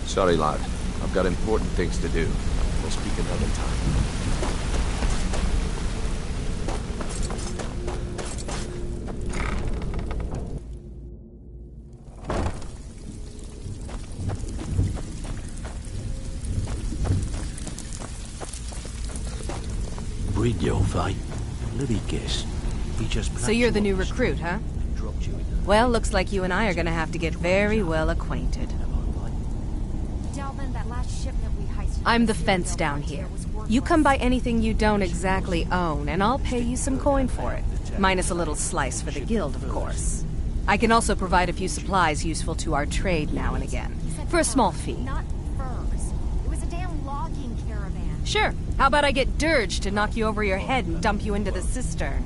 Sorry, lad. I've got important things to do. We'll speak another time. Your fight. Let me guess. He just So you're the new recruit, huh? Well, looks like you and I are gonna have to get very well acquainted. I'm the fence down here. You come by anything you don't exactly own, and I'll pay you some coin for it. Minus a little slice for the guild, of course. I can also provide a few supplies useful to our trade now and again. For a small fee. Not furs. It was a damn logging caravan. Sure. How about I get Dirge to knock you over your head and dump you into the cistern?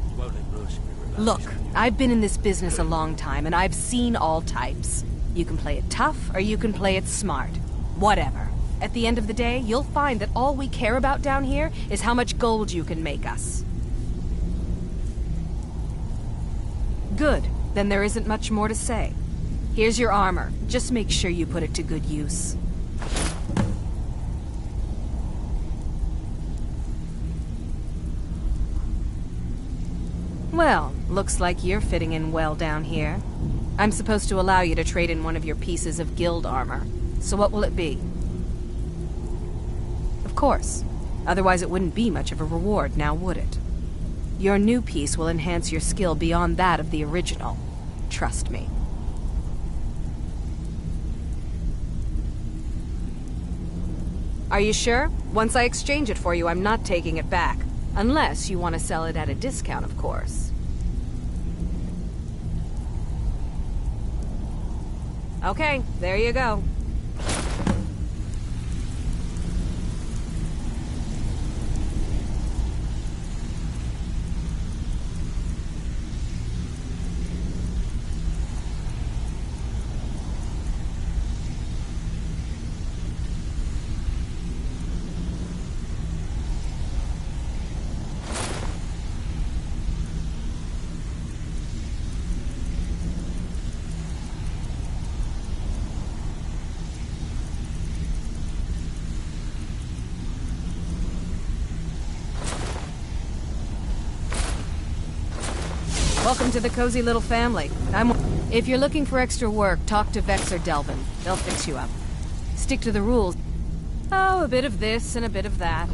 Look, I've been in this business a long time, and I've seen all types. You can play it tough, or you can play it smart. Whatever. At the end of the day, you'll find that all we care about down here is how much gold you can make us. Good. Then there isn't much more to say. Here's your armor. Just make sure you put it to good use. Well, looks like you're fitting in well down here. I'm supposed to allow you to trade in one of your pieces of guild armor. So what will it be? Of course. Otherwise it wouldn't be much of a reward, now would it? Your new piece will enhance your skill beyond that of the original. Trust me. Are you sure? Once I exchange it for you, I'm not taking it back. Unless you want to sell it at a discount, of course. Okay, there you go. Welcome to the cozy little family. If you're looking for extra work, talk to Vex or Delvin. They'll fix you up. Stick to the rules. Oh, a bit of this and a bit of that.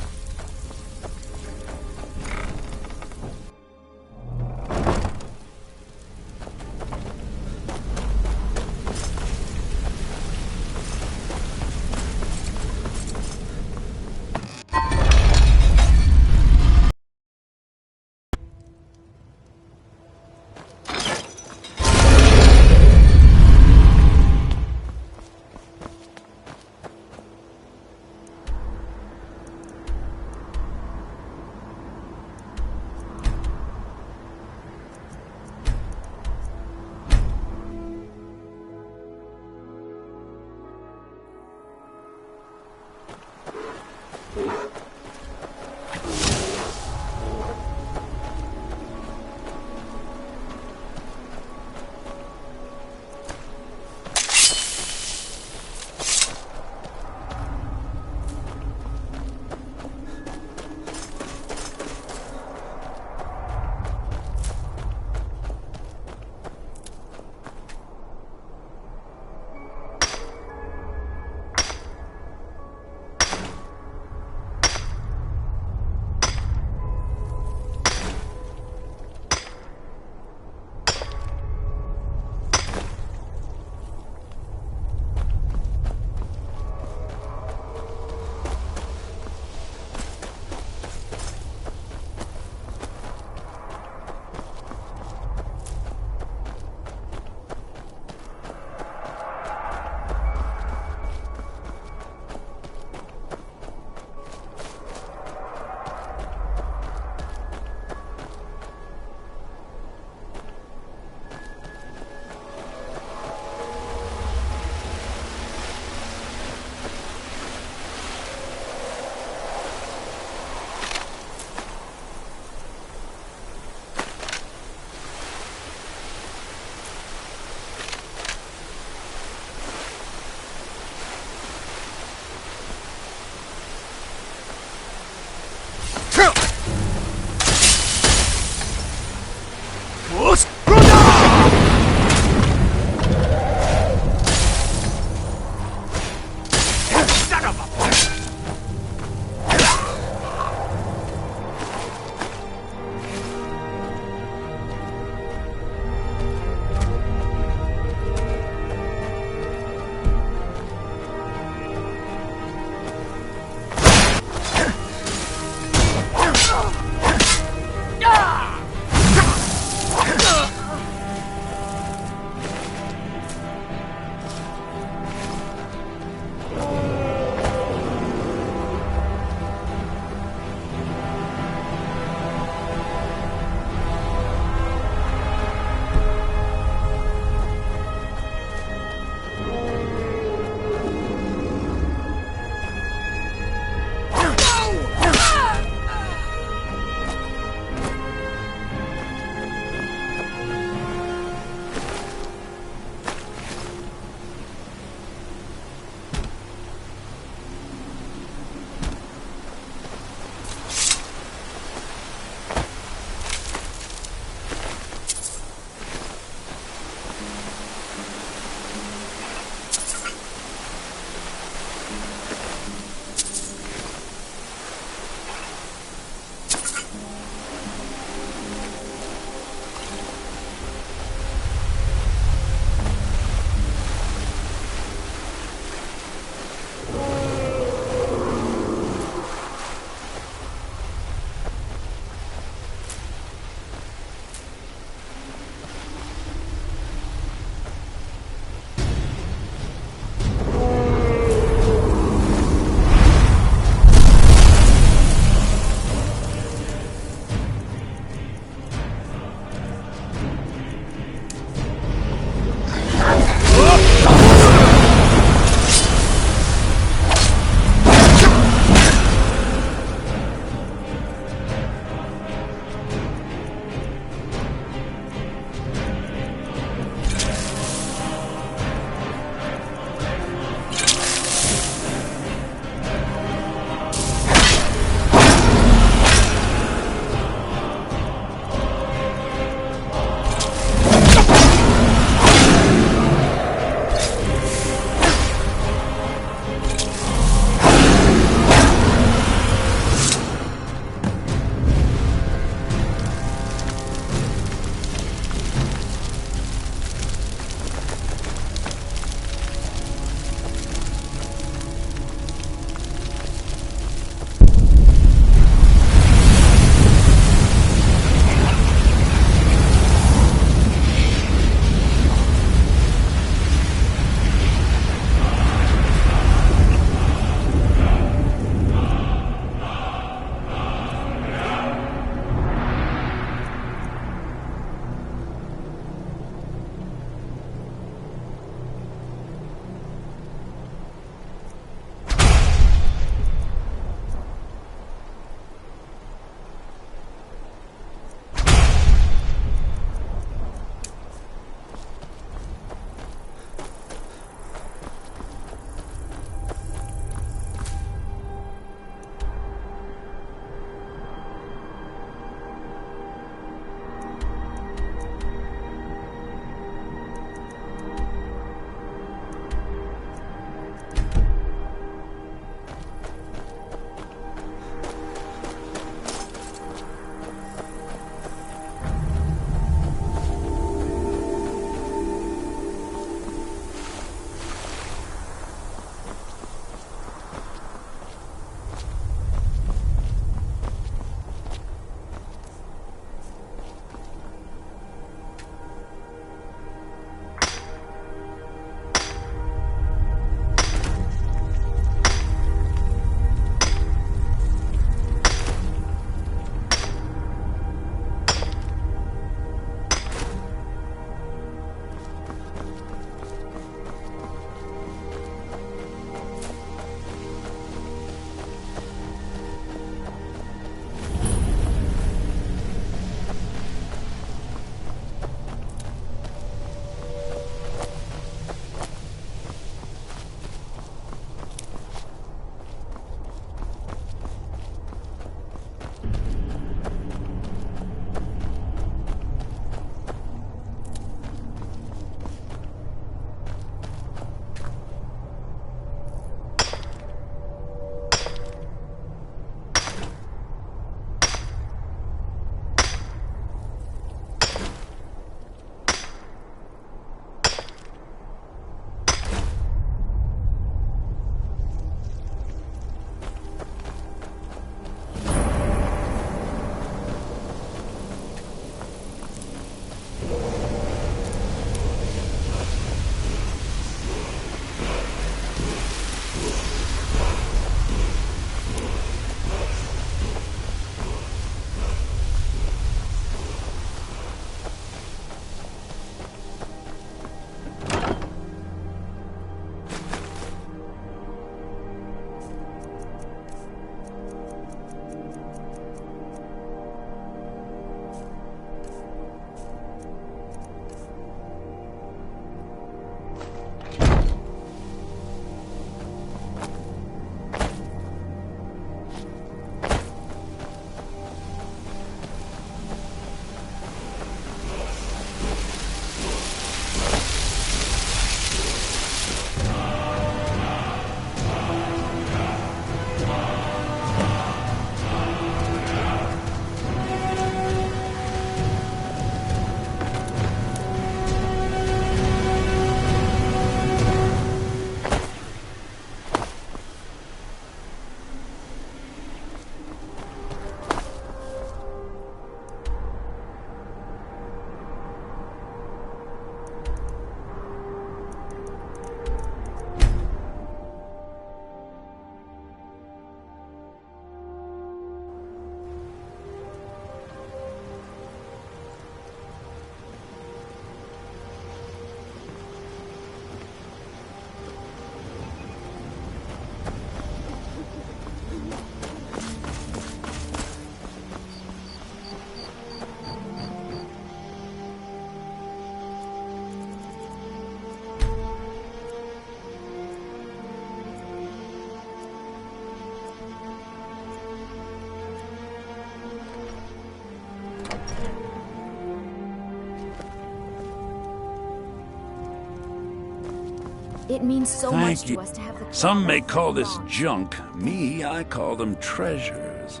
It means so much Thank you. to us to have the Some may call call so this long. junk. Me, I call them treasures.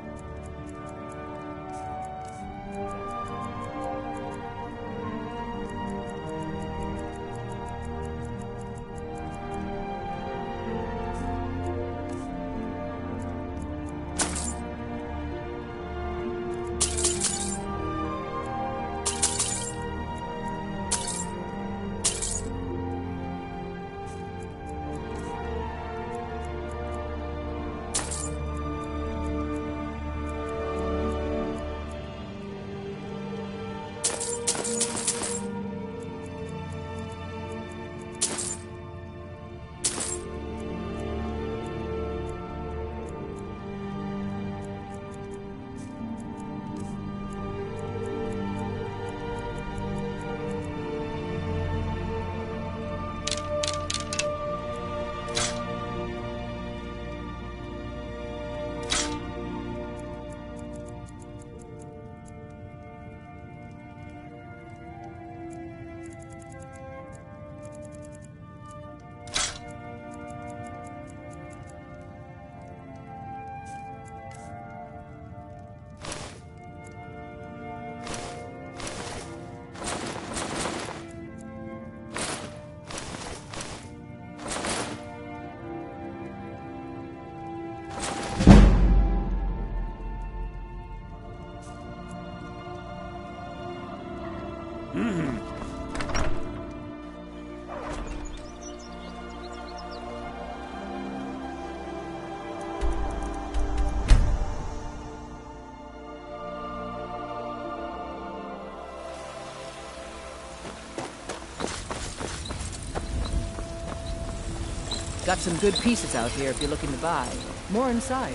Got some good pieces out here if you're looking to buy. More inside.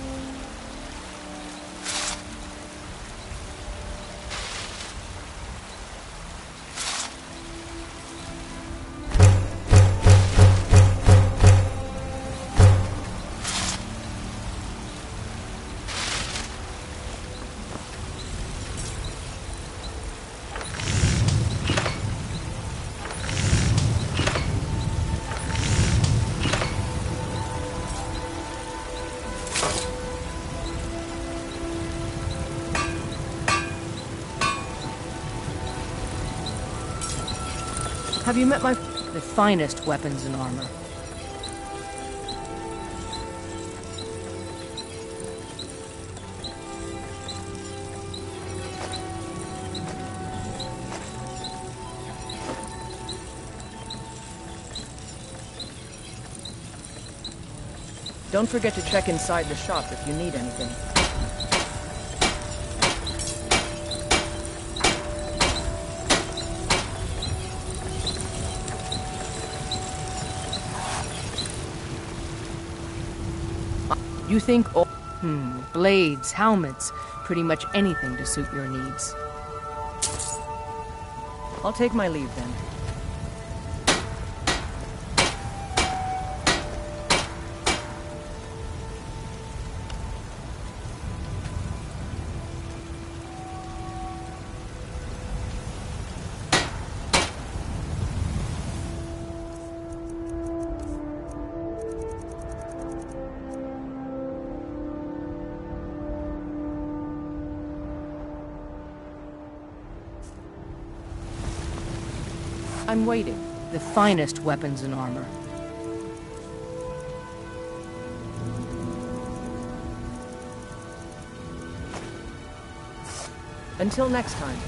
Have you met the finest weapons and armor? Don't forget to check inside the shop if you need anything. You think, blades, helmets, pretty much anything to suit your needs. I'll take my leave then. I'm waiting. The finest weapons and armor. Until next time.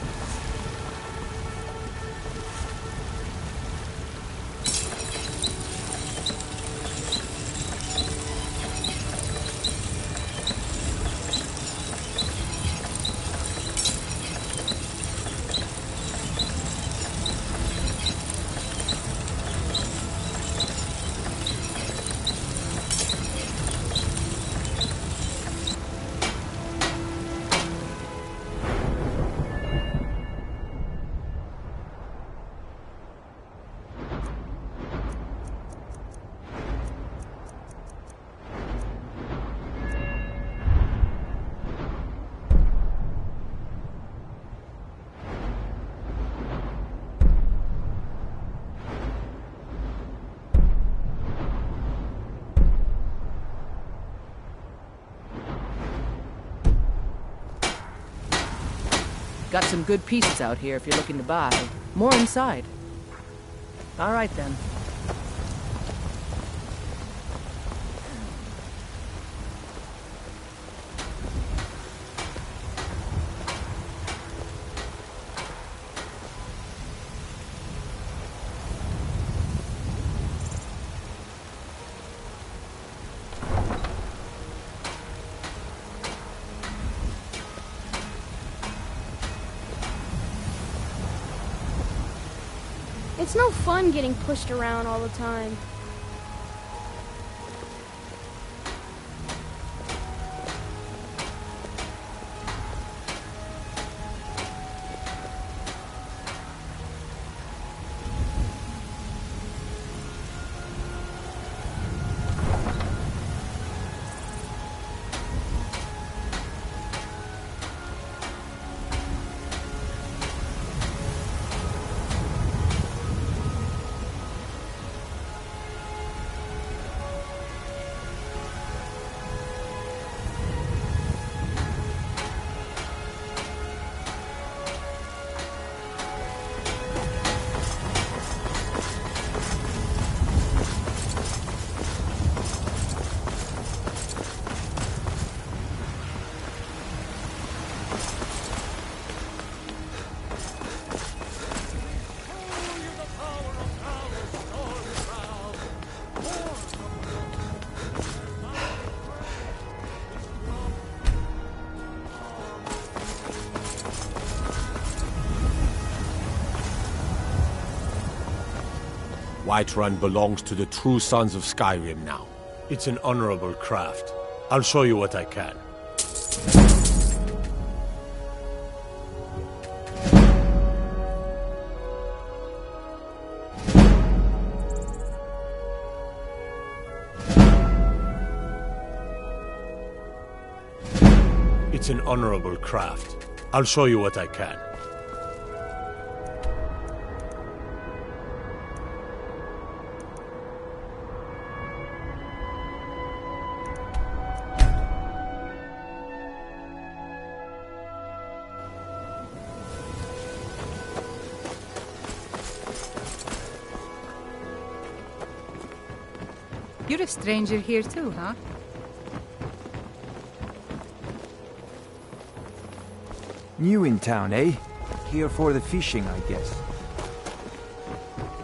Got some good pieces out here if you're looking to buy. More inside. All right, then. It's no fun getting pushed around all the time. Whiterun belongs to the true sons of Skyrim now. It's an honorable craft. I'll show you what I can. It's an honorable craft. I'll show you what I can. You're a stranger here too, huh? New in town, eh? Here for the fishing, I guess.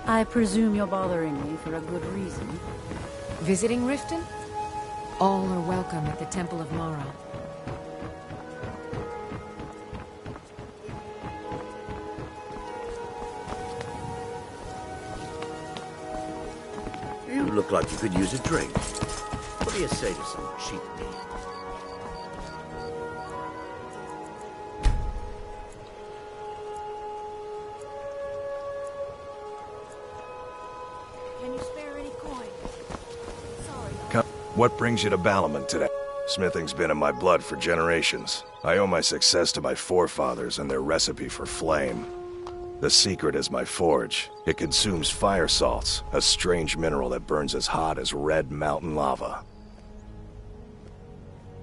I presume you're bothering me for a good reason. Visiting Riften? All are welcome at the Temple of Mara. You look like you could use a drink. What do you say to some cheap meat? Can you spare any coin? Sorry. What brings you to Balaman today? Smithing's been in my blood for generations. I owe my success to my forefathers and their recipe for flame. The secret is my forge. It consumes fire salts, a strange mineral that burns as hot as red mountain lava.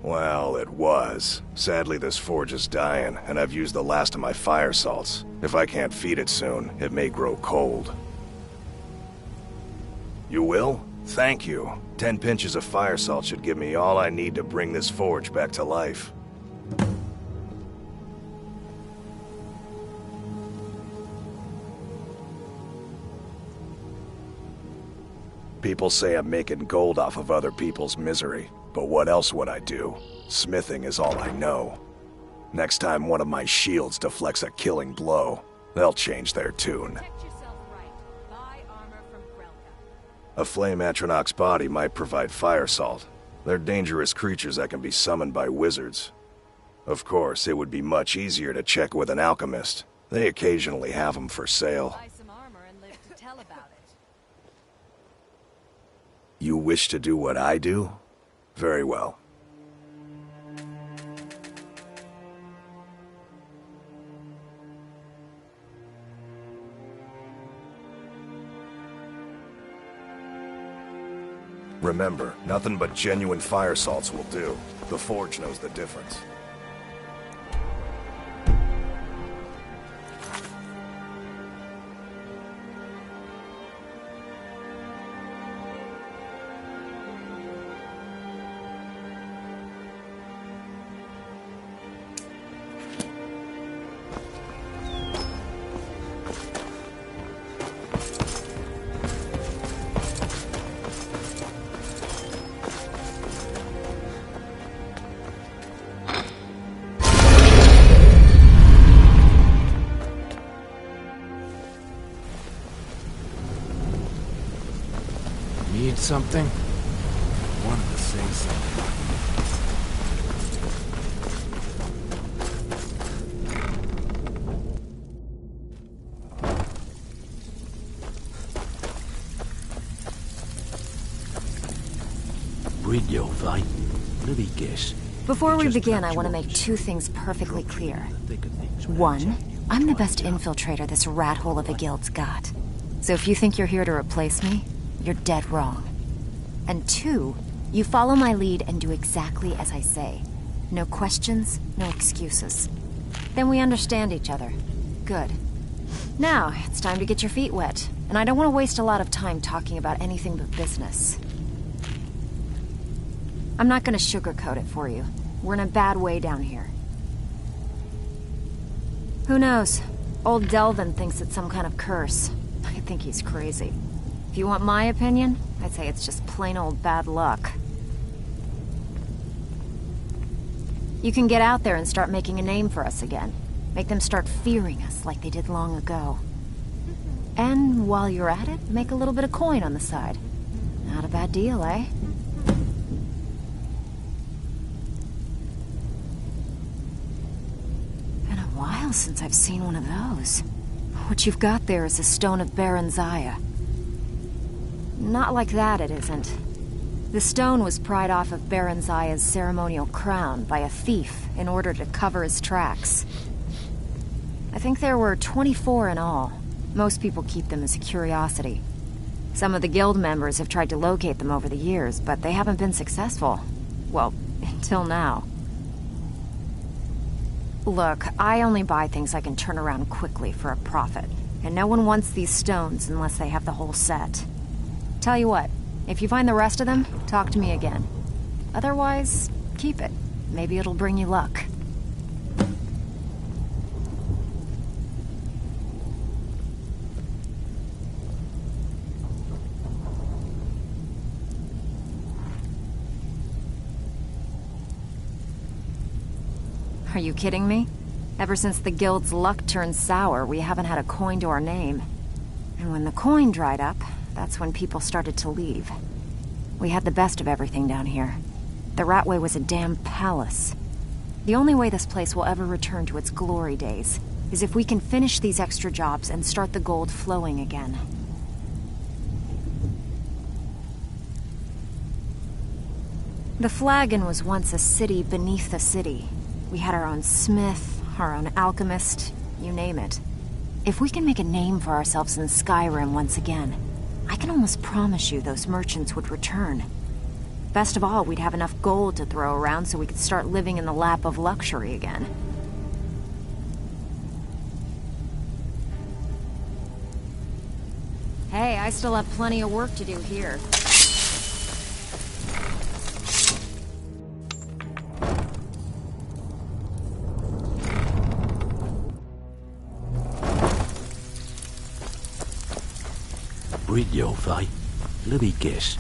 Well, it was. Sadly, this forge is dying, and I've used the last of my fire salts. If I can't feed it soon, it may grow cold. You will? Thank you. 10 pinches of fire salt should give me all I need to bring this forge back to life. People say I'm making gold off of other people's misery, but what else would I do? Smithing is all I know. Next time one of my shields deflects a killing blow, they'll change their tune. A flame Atronach's body might provide fire salt. They're dangerous creatures that can be summoned by wizards. Of course, it would be much easier to check with an alchemist. They occasionally have them for sale. You wish to do what I do? Very well. Remember, nothing but genuine fire salts will do. The forge knows the difference. something? I wanted to say something. Let me guess. Before we begin, I want to make two things perfectly clear. One, I'm the best infiltrator this rat hole of a guild's got. So if you think you're here to replace me, you're dead wrong. And two, you follow my lead and do exactly as I say. No questions, no excuses. Then we understand each other. Good. Now, it's time to get your feet wet. And I don't want to waste a lot of time talking about anything but business. I'm not gonna sugarcoat it for you. We're in a bad way down here. Who knows? Old Delvin thinks it's some kind of curse. I think he's crazy. If you want my opinion, I'd say it's just plain old bad luck. You can get out there and start making a name for us again. Make them start fearing us like they did long ago. And while you're at it, make a little bit of coin on the side. Not a bad deal, eh? Since I've seen one of those. What you've got there is a stone of Baron Zaya. Not like that, it isn't. The stone was pried off of Baron Zaya's ceremonial crown by a thief in order to cover his tracks. I think there were 24 in all. Most people keep them as a curiosity. Some of the guild members have tried to locate them over the years, but they haven't been successful. Well, until now. Look, I only buy things I can turn around quickly for a profit. And no one wants these stones unless they have the whole set. Tell you what, if you find the rest of them, talk to me again. Otherwise, keep it. Maybe it'll bring you luck. Are you kidding me? Ever since the guild's luck turned sour, we haven't had a coin to our name. And when the coin dried up, that's when people started to leave. We had the best of everything down here. The Ratway was a damn palace. The only way this place will ever return to its glory days is if we can finish these extra jobs and start the gold flowing again. The Flagon was once a city beneath a city. We had our own smith, our own alchemist, you name it. If we can make a name for ourselves in Skyrim once again, I can almost promise you those merchants would return. Best of all, we'd have enough gold to throw around so we could start living in the lap of luxury again. Hey, I still have plenty of work to do here. Brynjolf, let me guess.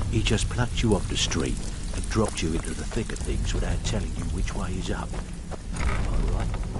He just plucked you off the street and dropped you into the thick of things without telling you which way is up. All right.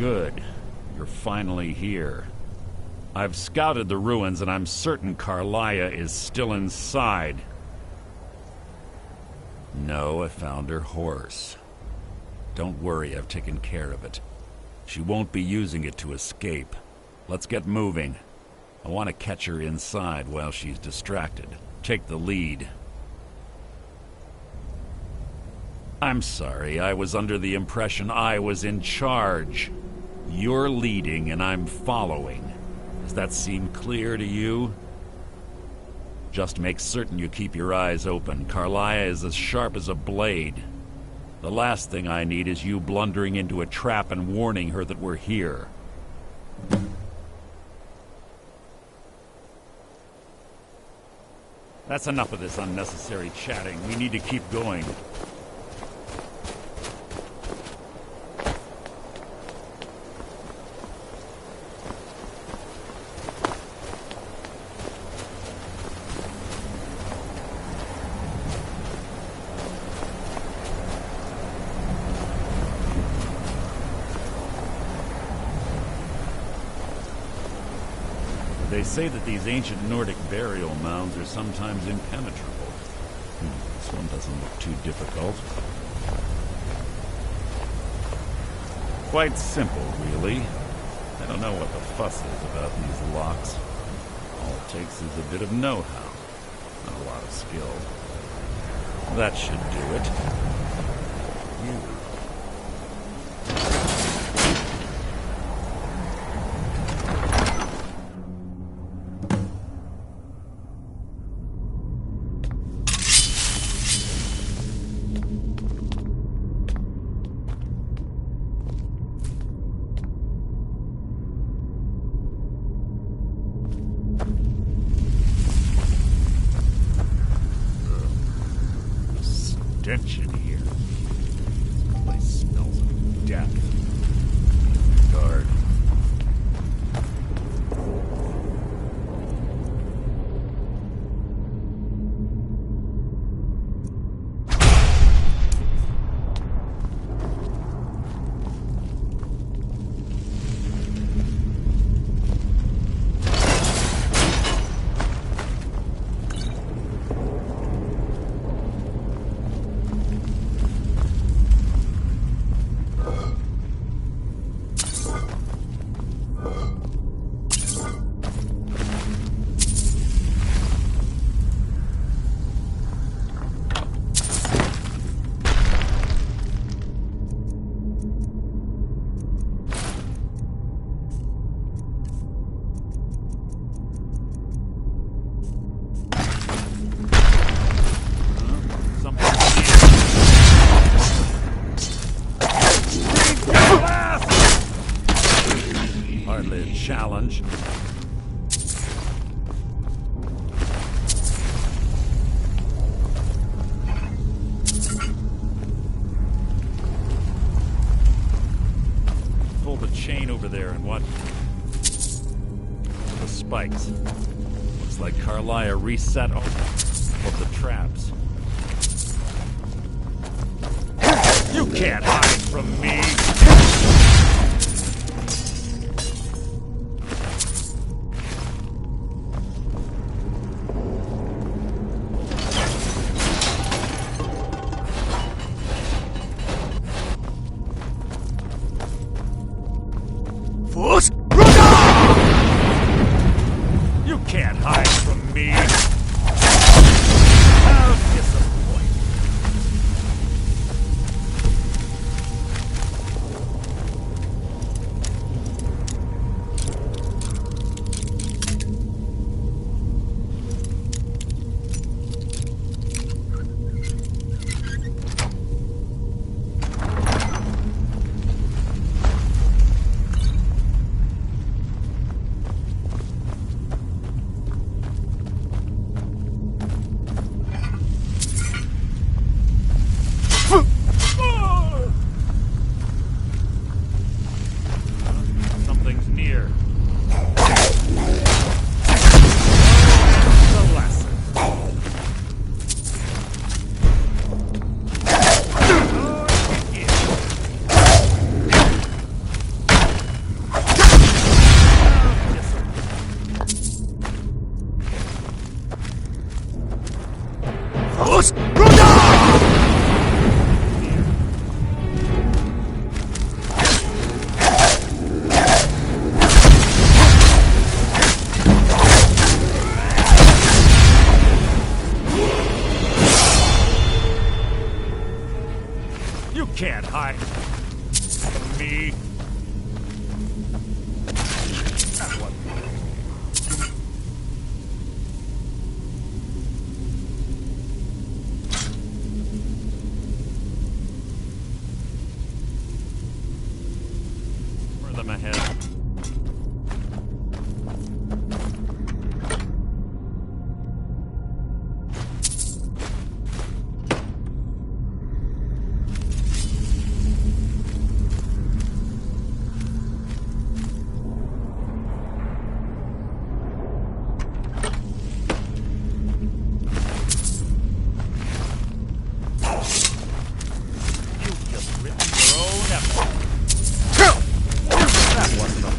Good. You're finally here. I've scouted the ruins and I'm certain Carlia is still inside. No, I found her horse. Don't worry, I've taken care of it. She won't be using it to escape. Let's get moving. I want to catch her inside while she's distracted. Take the lead. I'm sorry, I was under the impression I was in charge. You're leading and I'm following. Does that seem clear to you? Just make certain you keep your eyes open. Carlia is as sharp as a blade. The last thing I need is you blundering into a trap and warning her that we're here. That's enough of this unnecessary chatting. We need to keep going. They say that these ancient Nordic burial mounds are sometimes impenetrable. This one doesn't look too difficult. Quite simple, really. I don't know what the fuss is about these locks. All it takes is a bit of know-how, not a lot of skill. That should do it. You. Stench in here. This place smells of death. Guard. Hardly a challenge. Pull the chain over there and watch the spikes. Looks like Carlia reset all of the traps. You can't hide from me! You can't hide from me! How disappointing. Something's near. The lesson. hide from me. That one. For them ahead.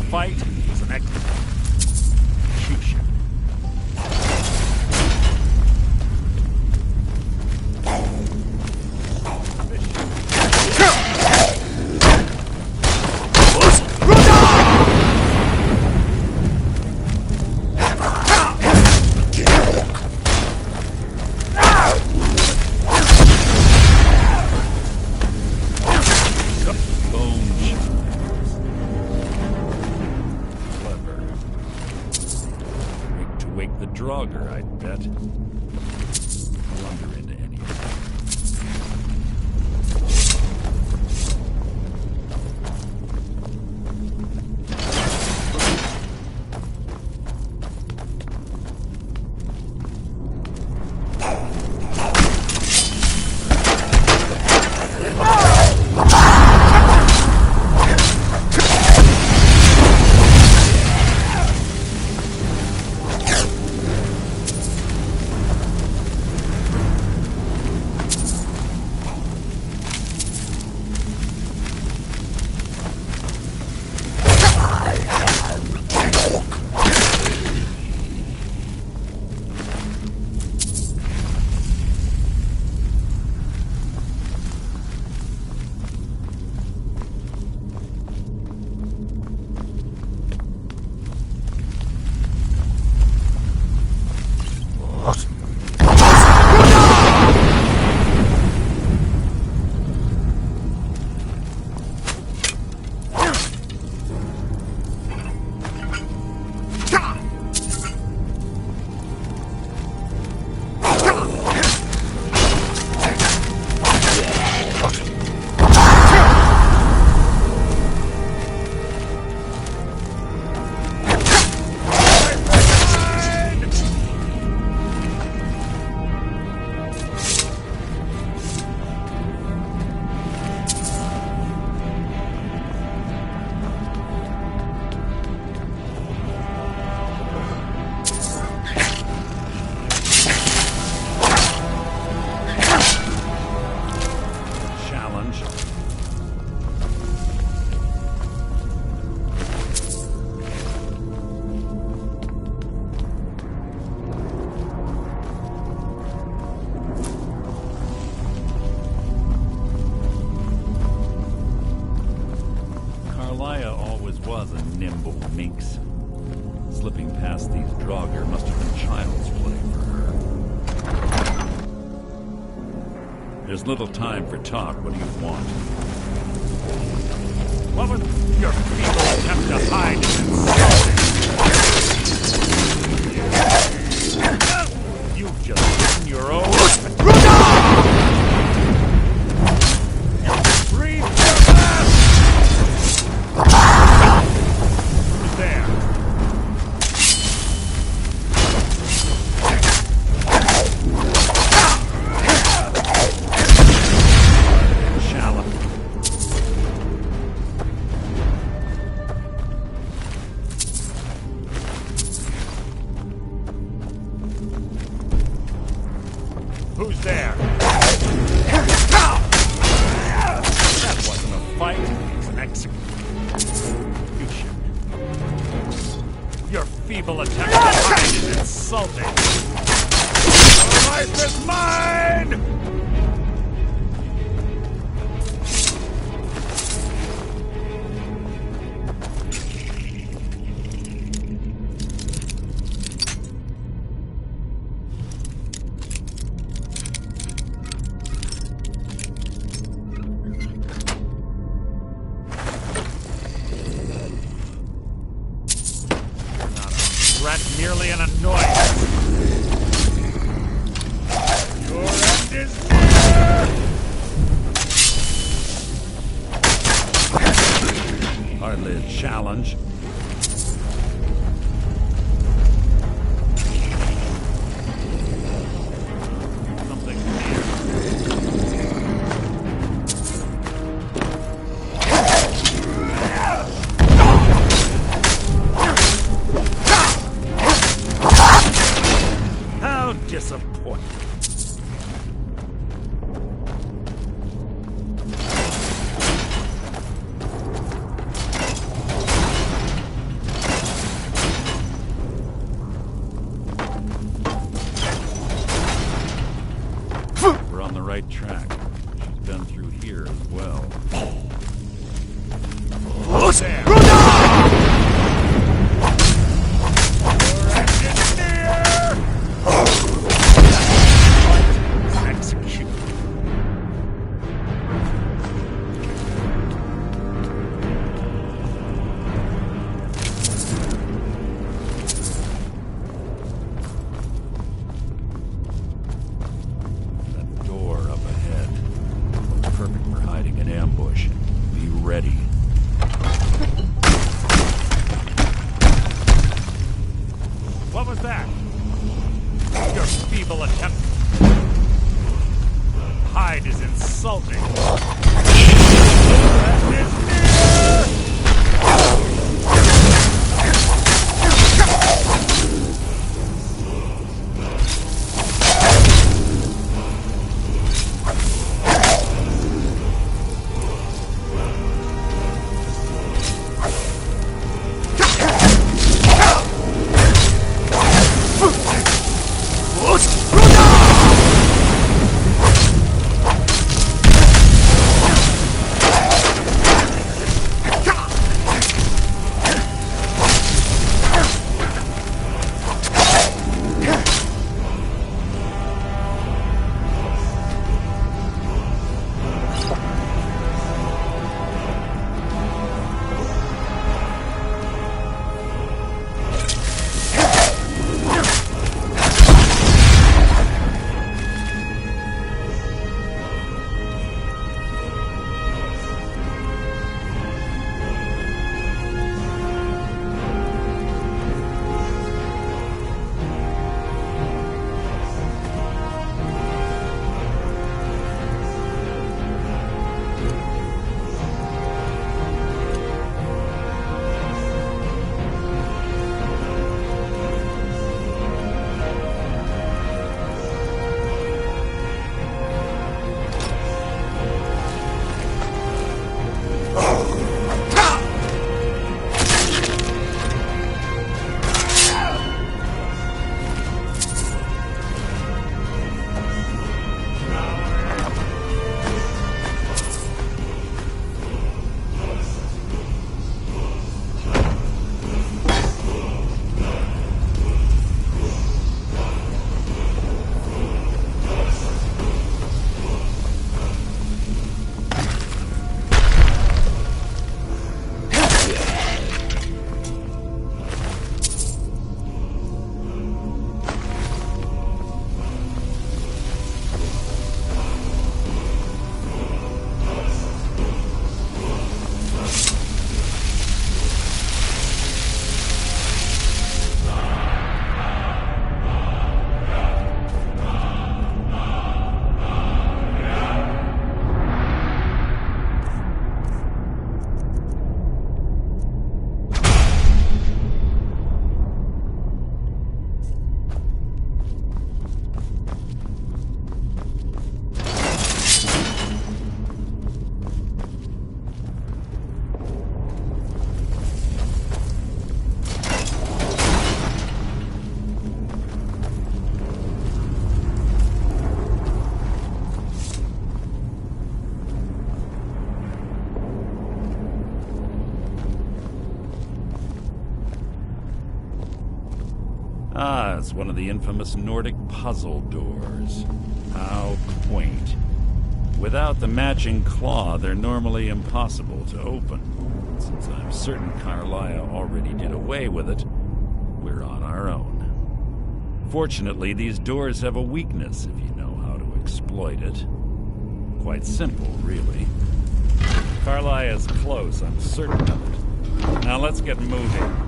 Fight is an execution. Wake the Draugr, I'd bet. Blunder into any of that. Was a nimble minx. Slipping past these Draugr must have been child's play for her. There's little time for talk. What do you want? What was your feeble attempt to hide and you've just written your own. Breathe your last! Who's there? That wasn't a fight, it was an execution. Your feeble attempt to hide is insulting. Your life is mine! That's merely an annoyance. Your end is near! Hardly a challenge. Something here. How disappointing. We're on the right track. She's been through here as well. There. Execute. That door up ahead. Perfect for hiding an ambush. Be ready. What was that? Your feeble attempt. Hide is insulting. That is near! Ah, it's one of the infamous Nordic puzzle doors. How quaint. Without the matching claw, they're normally impossible to open. Since I'm certain Carlisle already did away with it, we're on our own. Fortunately, these doors have a weakness if you know how to exploit it. Quite simple, really. Carlisle is close, I'm certain of it. Now let's get moving.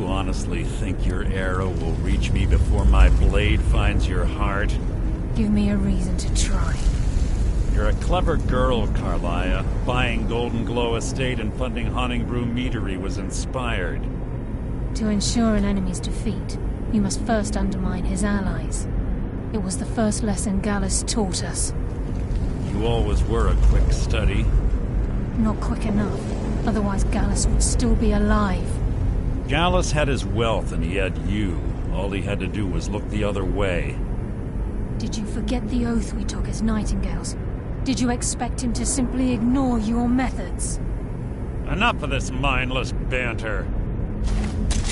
Honestly think your arrow will reach me before my blade finds your heart? Give me a reason to try. You're a clever girl, Carlisle. Buying Golden Glow Estate and funding Uhnngh Meadery was inspired. To ensure an enemy's defeat, you must first undermine his allies. It was the first lesson Gallus taught us. You always were a quick study. Not quick enough. Otherwise Gallus would still be alive. Gallus had his wealth and he had you. All he had to do was look the other way. Did you forget the oath we took as Nightingales? Did you expect him to simply ignore your methods? Enough of this mindless banter.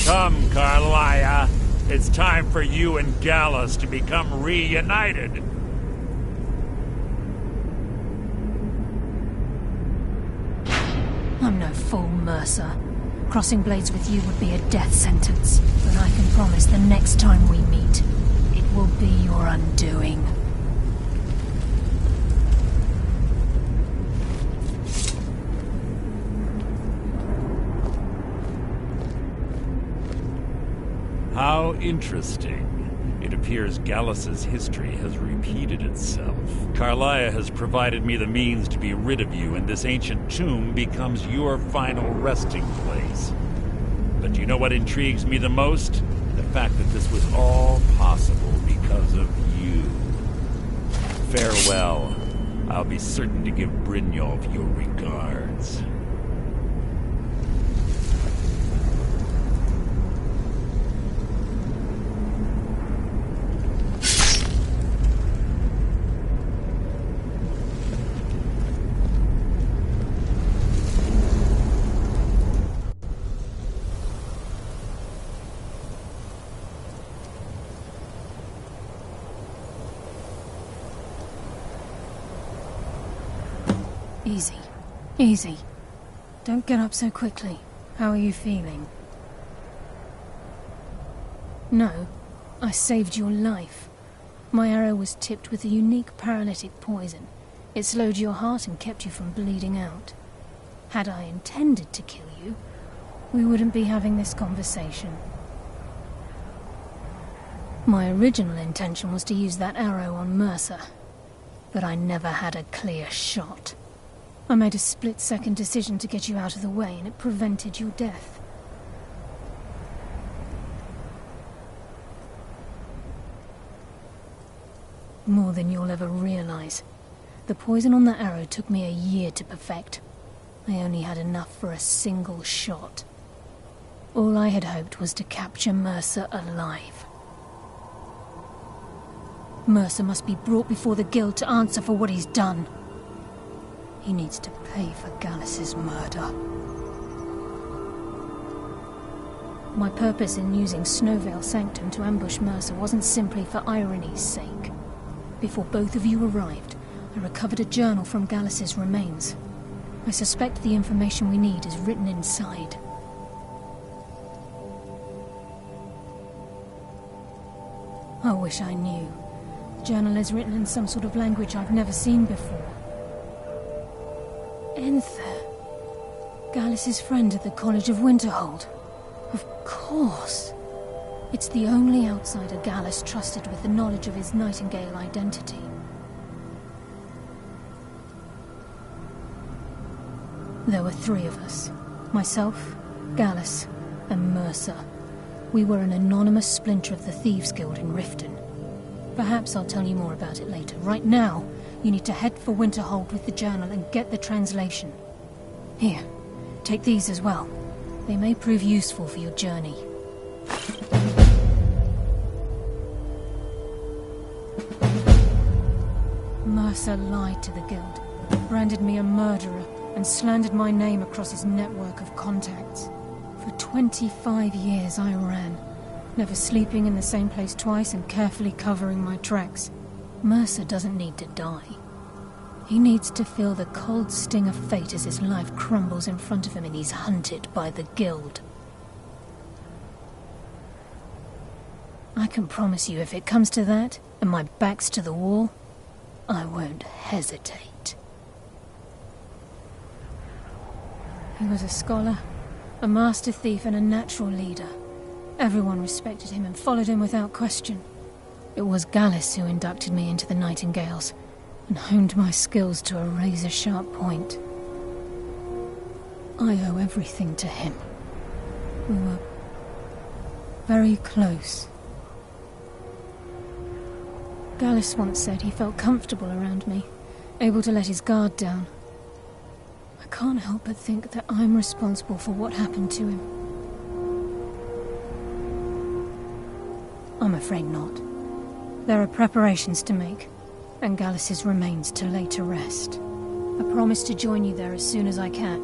Come, Carlisle. It's time for you and Gallus to become reunited. I'm no fool, Mercer. Crossing blades with you would be a death sentence, but I can promise the next time we meet, it will be your undoing. How interesting. It appears Gallus's history has repeated itself. Carlisle has provided me the means to be rid of you, and this ancient tomb becomes your final resting place. But you know what intrigues me the most? The fact that this was all possible because of you. Farewell. I'll be certain to give Brynjolf your regards. Easy. Easy. Don't get up so quickly. How are you feeling? No, I saved your life. My arrow was tipped with a unique paralytic poison. It slowed your heart and kept you from bleeding out. Had I intended to kill you, we wouldn't be having this conversation. My original intention was to use that arrow on Mercer, but I never had a clear shot. I made a split-second decision to get you out of the way, and it prevented your death. More than you'll ever realize. The poison on that arrow took me a year to perfect. I only had enough for a single shot. All I had hoped was to capture Mercer alive. Mercer must be brought before the Guild to answer for what he's done. He needs to pay for Gallus's murder. My purpose in using Snowvale Sanctum to ambush Mercer wasn't simply for irony's sake. Before both of you arrived, I recovered a journal from Gallus's remains. I suspect the information we need is written inside. I wish I knew. The journal is written in some sort of language I've never seen before. Uhnngh. Gallus's friend at the College of Winterhold. Of course. It's the only outsider Gallus trusted with the knowledge of his Nightingale identity. There were 3 of us. Myself, Gallus, and Mercer. We were an anonymous splinter of the Thieves' Guild in Riften. Perhaps I'll tell you more about it later. Right now, you need to head for Winterhold with the journal and get the translation. Here, take these as well. They may prove useful for your journey. Mercer lied to the Guild, branded me a murderer, and slandered my name across his network of contacts. For 25 years I ran, never sleeping in the same place twice and carefully covering my tracks. Mercer doesn't need to die. He needs to feel the cold sting of fate as his life crumbles in front of him and he's hunted by the Guild. I can promise you, if it comes to that, and my back's to the wall, I won't hesitate. He was a scholar, a master thief, and a natural leader. Everyone respected him and followed him without question. It was Gallus who inducted me into the Nightingales, and honed my skills to a razor-sharp point. I owe everything to him. We were very close. Gallus once said he felt comfortable around me, able to let his guard down. I can't help but think that I'm responsible for what happened to him. I'm afraid not. There are preparations to make, and Gallus's remains to lay to rest. I promise to join you there as soon as I can.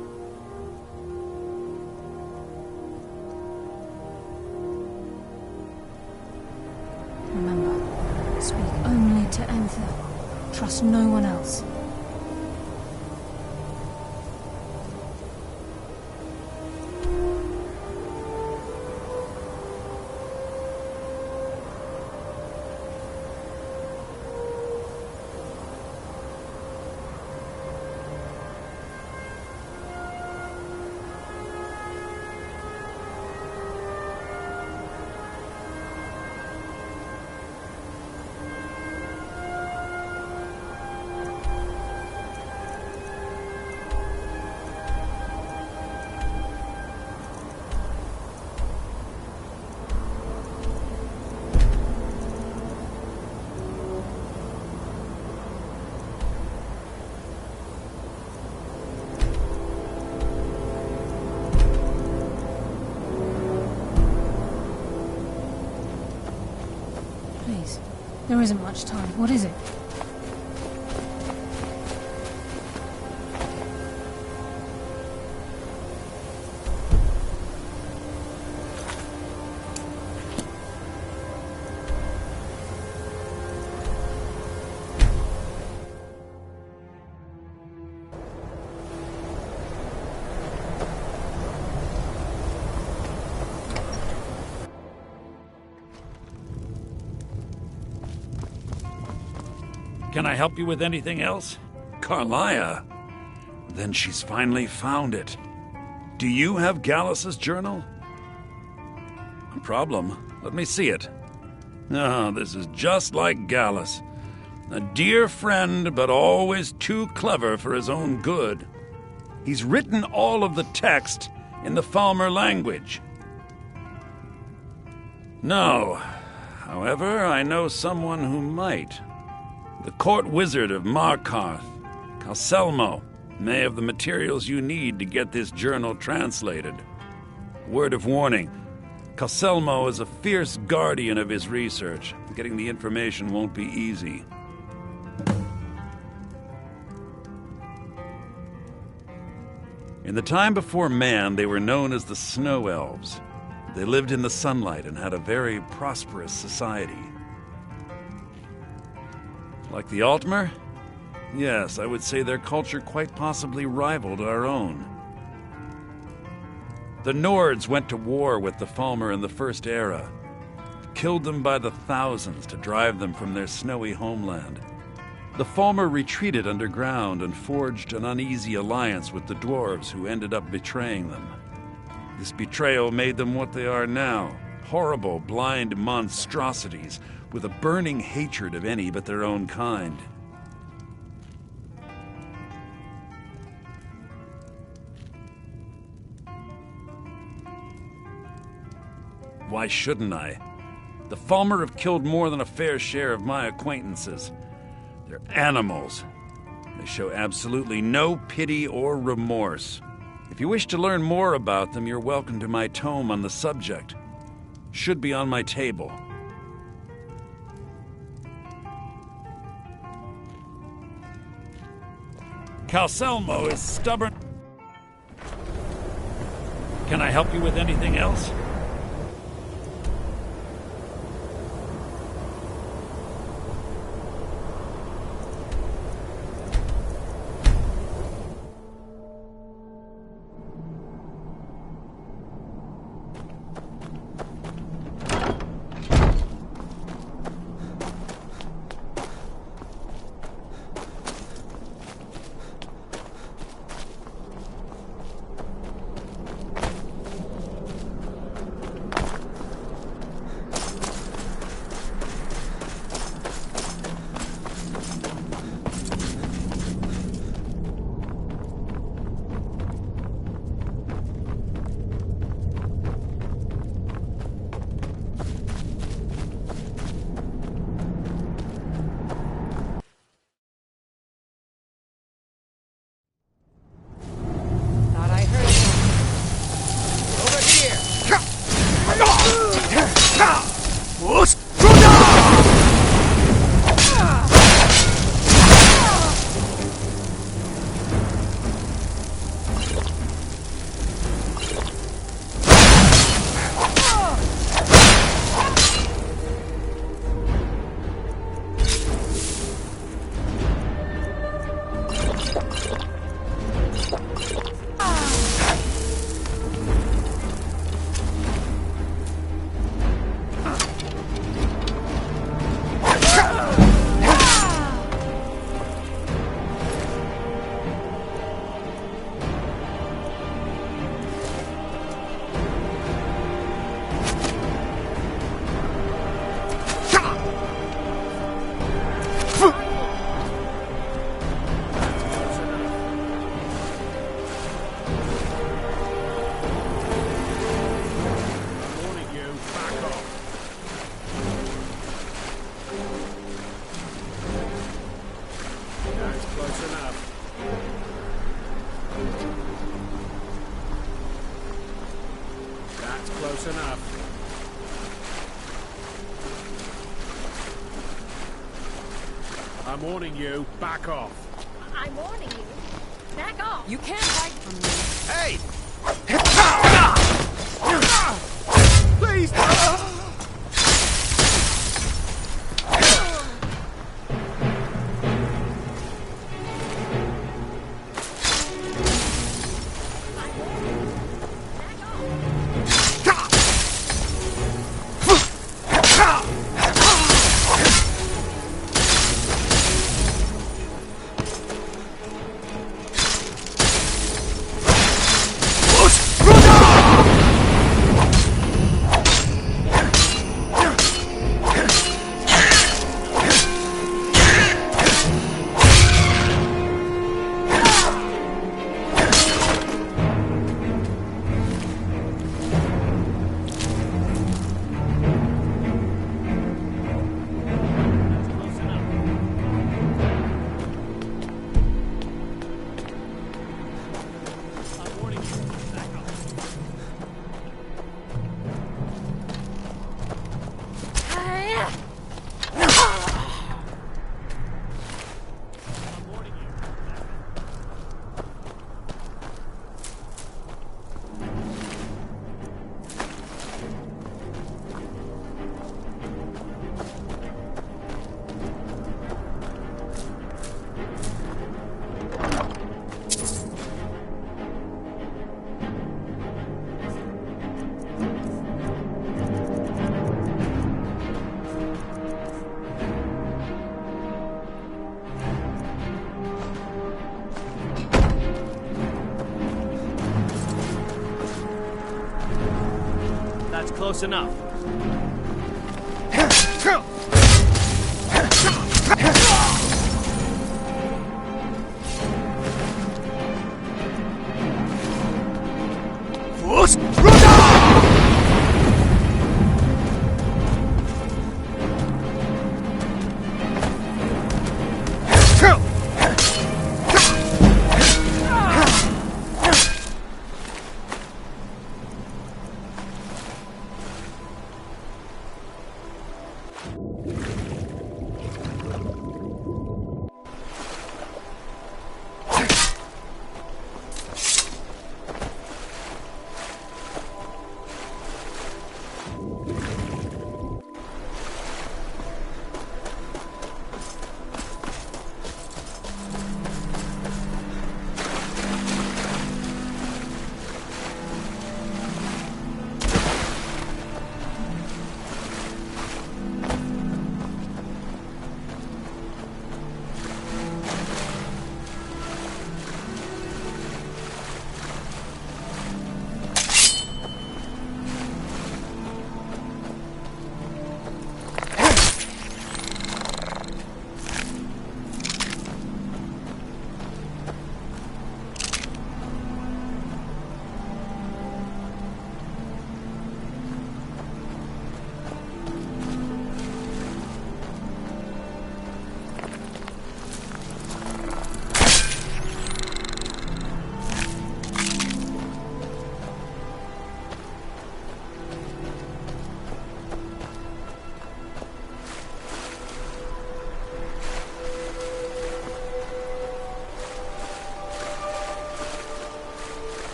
Remember, speak only to Uhnngh. Trust no one else. There isn't much time. What is it? Can I help you with anything else? Carlia? Then she's finally found it. Do you have Gallus's journal? No problem. Let me see it. Oh, this is just like Gallus. A dear friend, but always too clever for his own good. He's written all of the text in the Falmer language. No. However, I know someone who might. The court wizard of Markarth, Calselmo, may have the materials you need to get this journal translated. Word of warning, Calselmo is a fierce guardian of his research. Getting the information won't be easy. In the time before man, they were known as the Snow Elves. They lived in the sunlight and had a very prosperous society. Like the Altmer? Yes, I would say their culture quite possibly rivaled our own. The Nords went to war with the Falmer in the First Era, killed them by the thousands to drive them from their snowy homeland. The Falmer retreated underground and forged an uneasy alliance with the dwarves who ended up betraying them. This betrayal made them what they are now, horrible, blind monstrosities with a burning hatred of any but their own kind. Why shouldn't I? The Falmer have killed more than a fair share of my acquaintances. They're animals. They show absolutely no pity or remorse. If you wish to learn more about them, you're welcome to my tome on the subject. Should be on my table. Calcelmo is stubborn. Can I help you with anything else? I'm warning you, back off. I'm warning you. Back off. You can't hide from me. Hey! Please! Close enough.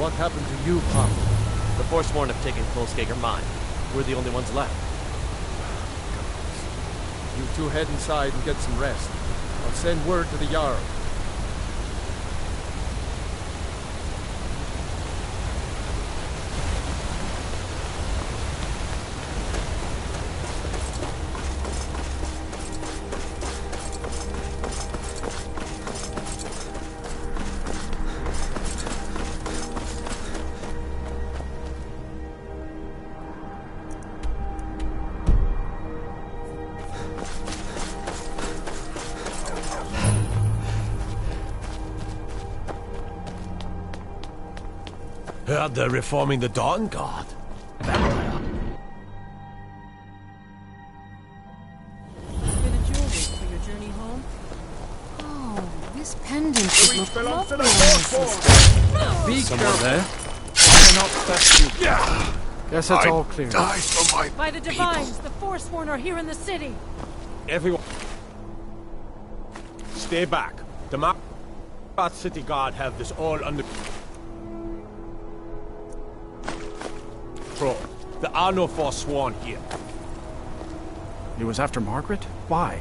What happened to you, Pop? The Forsworn have taken Kolskager mine. We're the only ones left. You two head inside and get some rest. I'll send word to the Jarl. Heard they're reforming the Dawn Guard. This pendant should look lovely on Be Someone careful. there? I cannot touch you. Yes, it's all clear. By the Divines, the Forsworn are here in the city. Everyone, stay back. The Marquardt City Guard have this all under control. There are no Forsworn here. He was after Margaret? Why?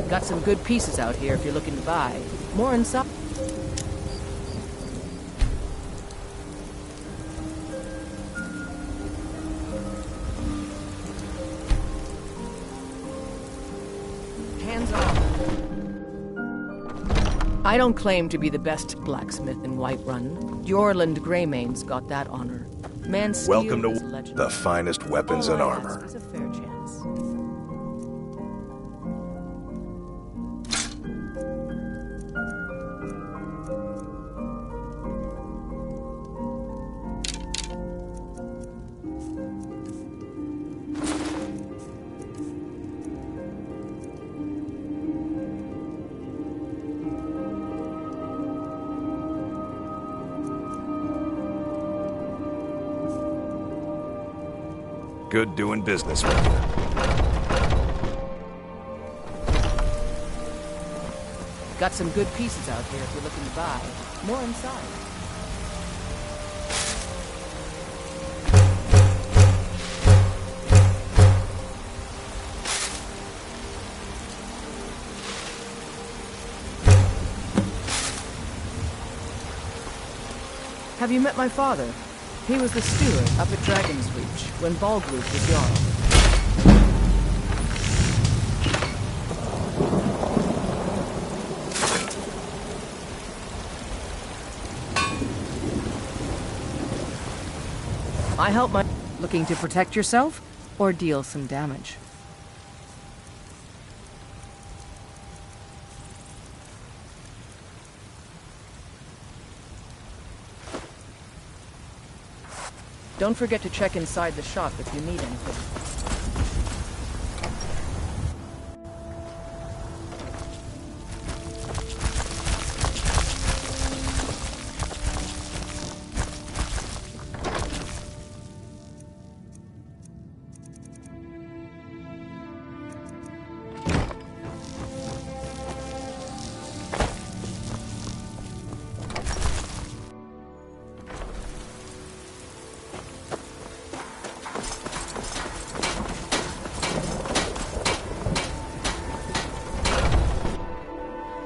Got some good pieces out here if you're looking to buy. More inside. Hands off. I don't claim to be the best blacksmith in Whiterun. Jorland Greymane's got that honor. Man steel Welcome is a to legend. the finest weapons and All I armor. ask is a fair chance. Good doing business with you. Got some good pieces out here if you're looking to buy. More inside. Have you met my father? He was the steward up at Dragon's Reach when Balgruuf was Jarl. I help my... Looking to protect yourself or deal some damage? Don't forget to check inside the shop if you need anything.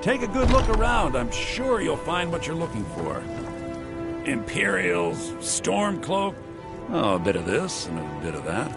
Take a good look around. I'm sure you'll find what you're looking for. Imperials, Stormcloak. Oh, a bit of this and a bit of that.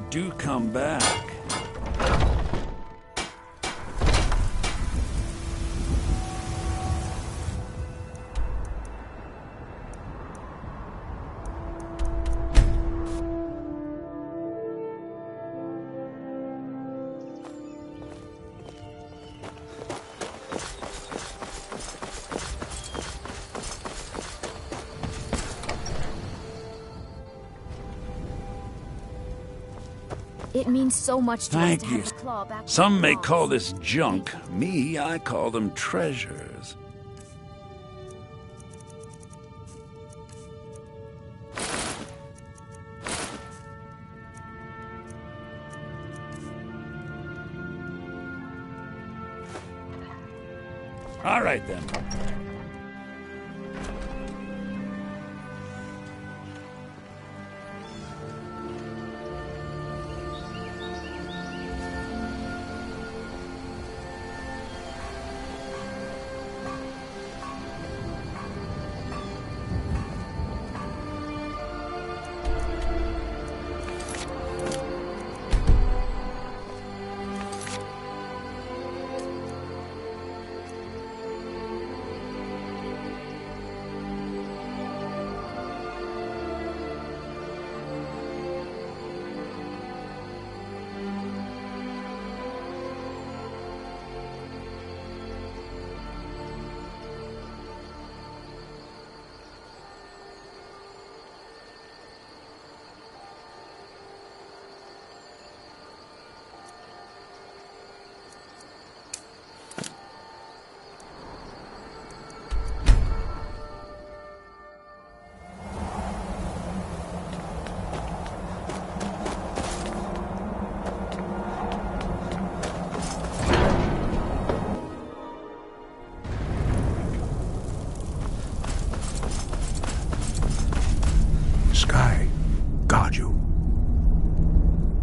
do come back. It means so much to us Thank to you. have the claw back. Some may call this junk. Me, I call them treasures. All right, then.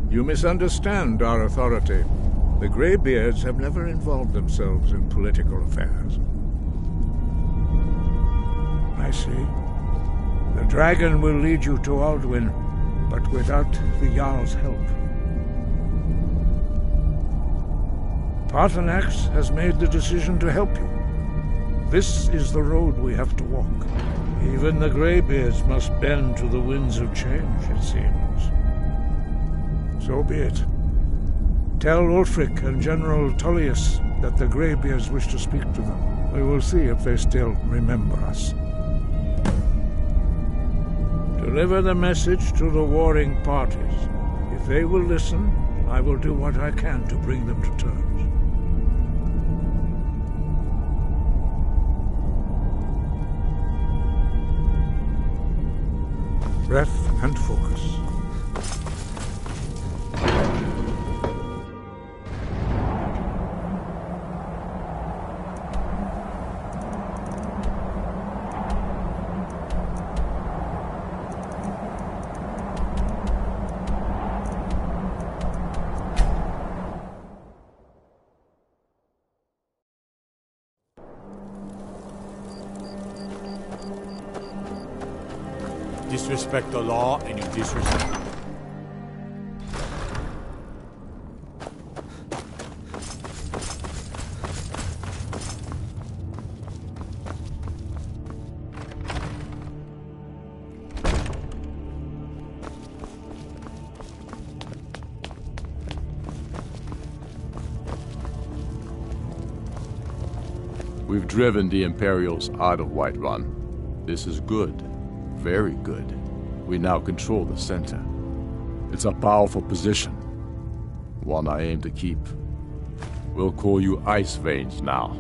You misunderstand our authority. The Greybeards have never involved themselves in political affairs. I see. The dragon will lead you to Alduin, but without the Jarl's help. Paarthurnax has made the decision to help you. This is the road we have to walk. Even the Greybeards must bend to the winds of change, it seems. So be it. Tell Ulfric and General Tullius that the Greybeards wish to speak to them. We will see if they still remember us. Deliver the message to the warring parties. If they will listen, I will do what I can to bring them to terms. Breath and focus. Disrespect the law, and you disrespect... We've driven the Imperials out of Whiterun. This is good. Very good. We now control the center. It's a powerful position. One I aim to keep. We'll call you Ice Veins now.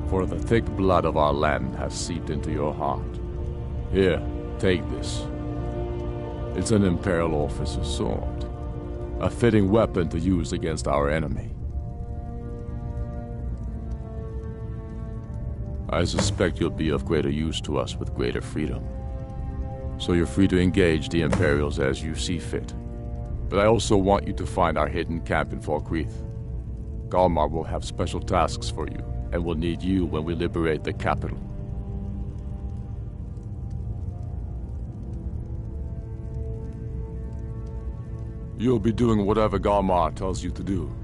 For the thick blood of our land has seeped into your heart. Here, take this. It's an Imperial officer's sword. A fitting weapon to use against our enemy. I suspect you'll be of greater use to us with greater freedom. So you're free to engage the Imperials as you see fit. But I also want you to find our hidden camp in Falkreath. Galmar will have special tasks for you, and will need you when we liberate the capital. You'll be doing whatever Galmar tells you to do,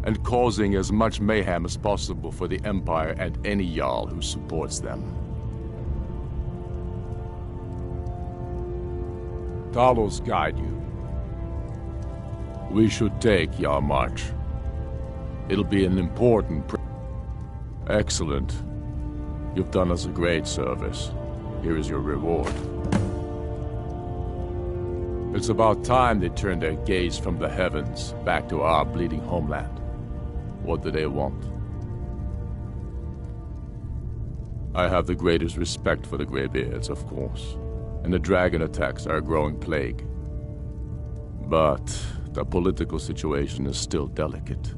and causing as much mayhem as possible for the Empire and any Jarl who supports them. Talos guide you. We should take Jarl March. It'll be an important Excellent. You've done us a great service. Here is your reward. It's about time they turned their gaze from the heavens back to our bleeding homeland. What do they want? I have the greatest respect for the Greybeards, of course, and the dragon attacks are a growing plague. But the political situation is still delicate.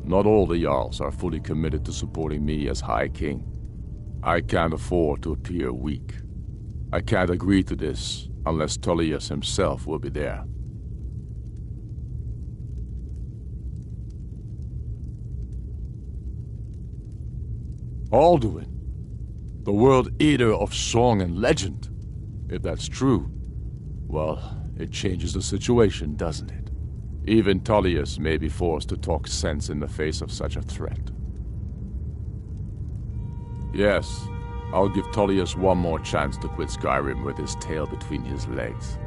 Not all the Jarls are fully committed to supporting me as High King. I can't afford to appear weak. I can't agree to this unless Tullius himself will be there. Alduin, the World Eater of song and legend. If that's true, well, it changes the situation, doesn't it? Even Tullius may be forced to talk sense in the face of such a threat. Yes, I'll give Tullius one more chance to quit Skyrim with his tail between his legs.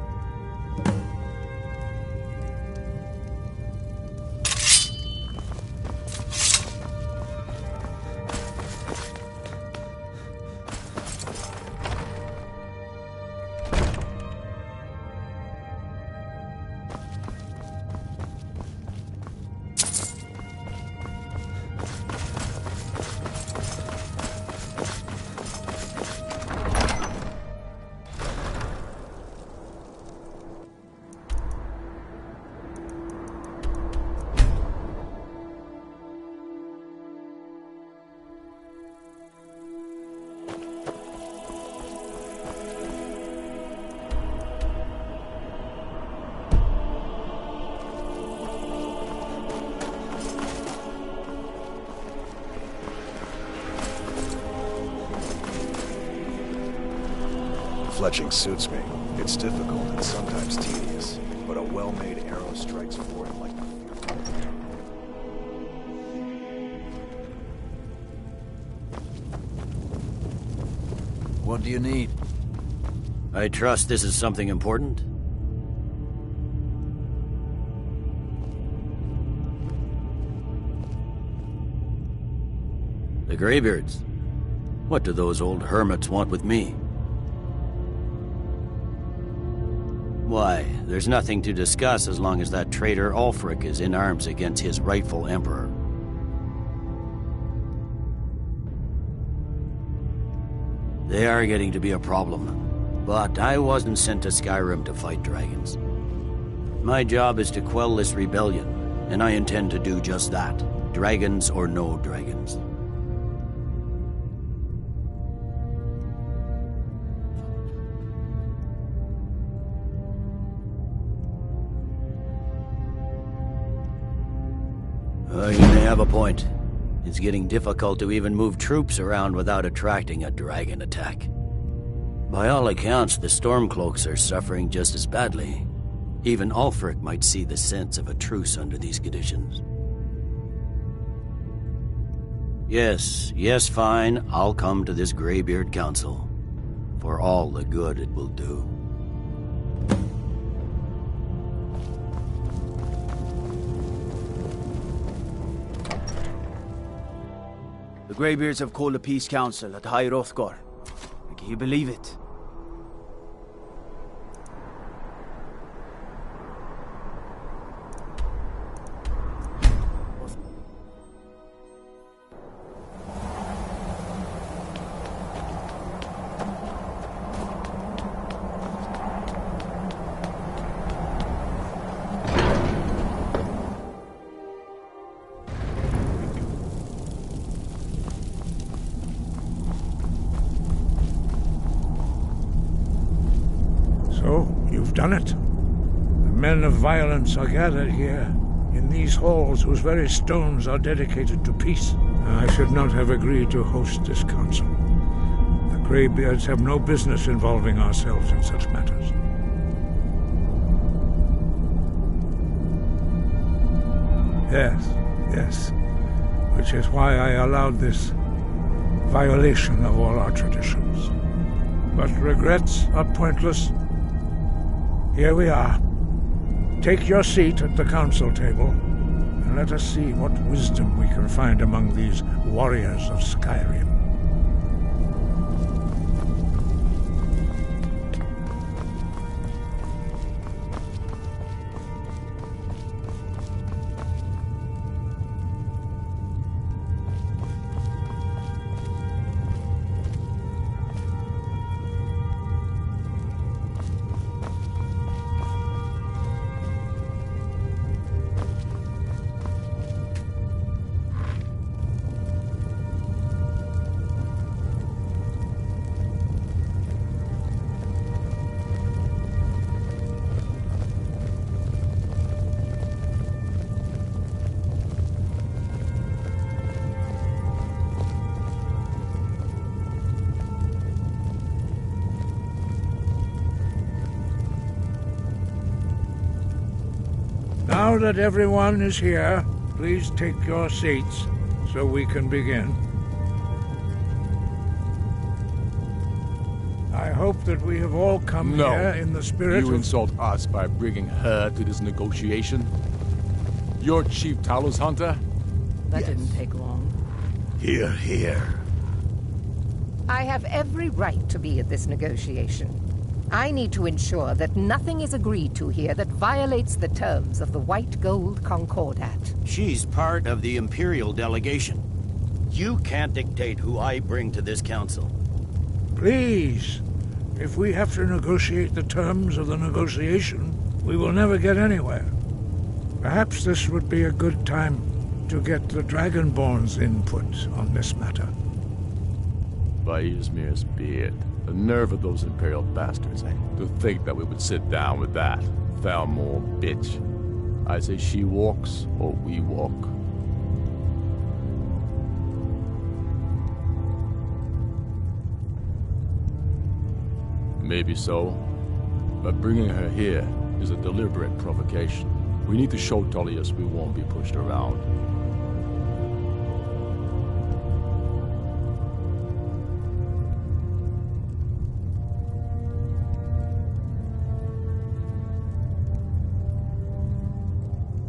Fletching suits me. It's difficult and sometimes tedious, but a well-made arrow strikes forth like the What do you need? I trust this is something important? The Greybeards. What do those old hermits want with me? Why, there's nothing to discuss as long as that traitor Ulfric is in arms against his rightful emperor. They are getting to be a problem, but I wasn't sent to Skyrim to fight dragons. My job is to quell this rebellion, and I intend to do just that, dragons or no dragons. You may have a point. It's getting difficult to even move troops around without attracting a dragon attack. By all accounts, the Stormcloaks are suffering just as badly. Even Ulfric might see the sense of a truce under these conditions. Yes, fine. I'll come to this Greybeard Council. For all the good it will do. The Greybeards have called a peace council at High Hrothgar. Can you believe it? Done it. The men of violence are gathered here, in these halls whose very stones are dedicated to peace. I should not have agreed to host this council. The Greybeards have no business involving ourselves in such matters. Yes. Which is why I allowed this violation of all our traditions. But regrets are pointless. Here we are. Take your seat at the council table, and let us see what wisdom we can find among these warriors of Skyrim. Now that everyone is here, please take your seats so we can begin. I hope that we have all come here in the spirit You insult us by bringing her to this negotiation? You're Chief Talos Hunter? That didn't take long. Here. I have every right to be at this negotiation. I need to ensure that nothing is agreed to here that violates the terms of the White Gold Concordat. She's part of the Imperial delegation. You can't dictate who I bring to this council. Please, if we have to negotiate the terms of the negotiation, we will never get anywhere. Perhaps this would be a good time to get the Dragonborn's input on this matter. By Ysmir's beard. The nerve of those Imperial bastards, eh? To think that we would sit down with that Thalmor bitch. I say she walks, or we walk. Maybe so, but bringing her here is a deliberate provocation. We need to show Tullius we won't be pushed around.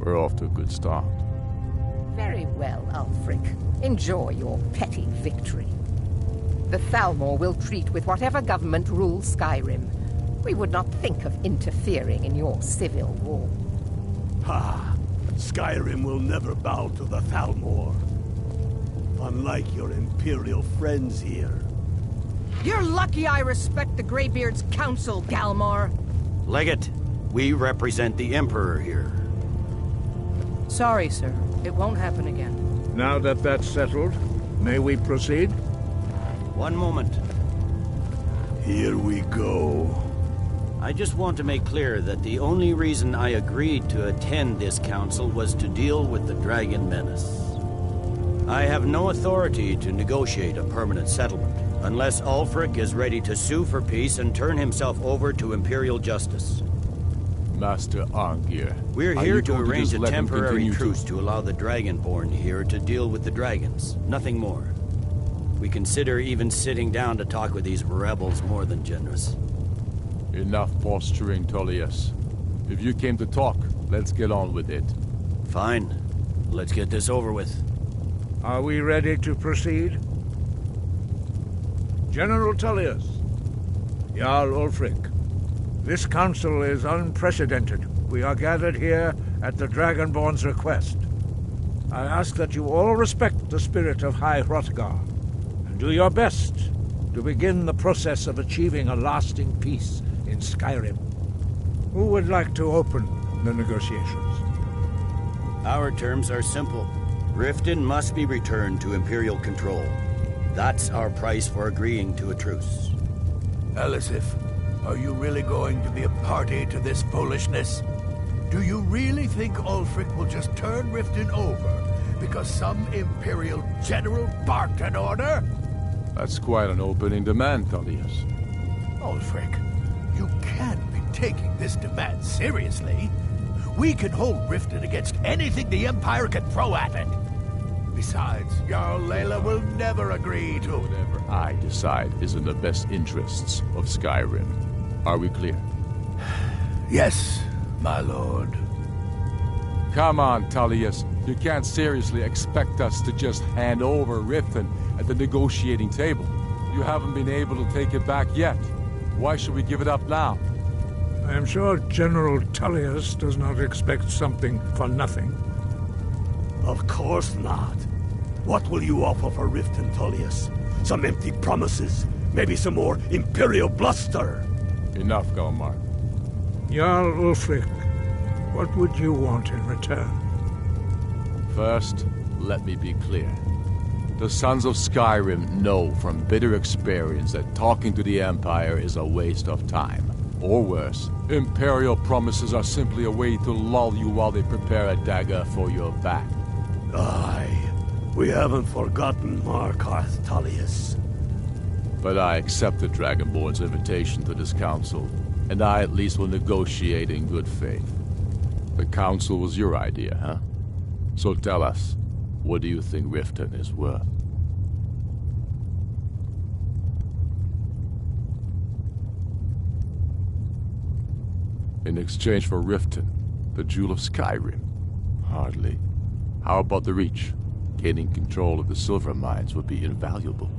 We're off to a good start. Very well, Ulfric. Enjoy your petty victory. The Thalmor will treat with whatever government rules Skyrim. We would not think of interfering in your civil war. Ha! Skyrim will never bow to the Thalmor. Unlike your Imperial friends here. You're lucky I respect the Greybeard's counsel, Galmar. Legate, we represent the Emperor here. Sorry, sir. It won't happen again. Now that that's settled, may we proceed? One moment. Here we go. I just want to make clear that the only reason I agreed to attend this council was to deal with the Dragon Menace. I have no authority to negotiate a permanent settlement, unless Ulfric is ready to sue for peace and turn himself over to Imperial justice. Master Uhnngh, we're here to arrange a temporary truce to allow the Dragonborn here to deal with the dragons. Nothing more. We consider even sitting down to talk with these rebels more than generous. Enough posturing, Tullius. If you came to talk, let's get on with it. Fine. Let's get this over with. Are we ready to proceed? General Tullius, Jarl Ulfric, this council is unprecedented. We are gathered here at the Dragonborn's request. I ask that you all respect the spirit of High Hrothgar, and do your best to begin the process of achieving a lasting peace in Skyrim. Who would like to open the negotiations? Our terms are simple. Riften must be returned to Imperial control. That's our price for agreeing to a truce. Elisif, are you really going to be a party to this foolishness? Do you really think Ulfric will just turn Riften over because some Imperial general barked an order? That's quite an opening demand, Tullius. Ulfric, you can't be taking this demand seriously. We can hold Riften against anything the Empire can throw at it. Besides, Jarl Layla will never agree to... Whatever I decide is in the best interests of Skyrim. Are we clear? Yes, my lord. Come on, Tullius. You can't seriously expect us to just hand over Riften at the negotiating table. You haven't been able to take it back yet. Why should we give it up now? I am sure General Tullius does not expect something for nothing. Of course not. What will you offer for Riften, Tullius? Some empty promises? Maybe some more Imperial bluster? Enough, Galmar. Jarl Ulfric, what would you want in return? First, let me be clear. The Sons of Skyrim know from bitter experience that talking to the Empire is a waste of time. Or worse, Imperial promises are simply a way to lull you while they prepare a dagger for your back. Aye, we haven't forgotten Markarth, Tullius. But I accepted Dragonborn's invitation to this council, and I at least will negotiate in good faith. The council was your idea, huh? So tell us, what do you think Riften is worth? In exchange for Riften, the Jewel of Skyrim? Hardly. How about the Reach? Gaining control of the silver mines would be invaluable.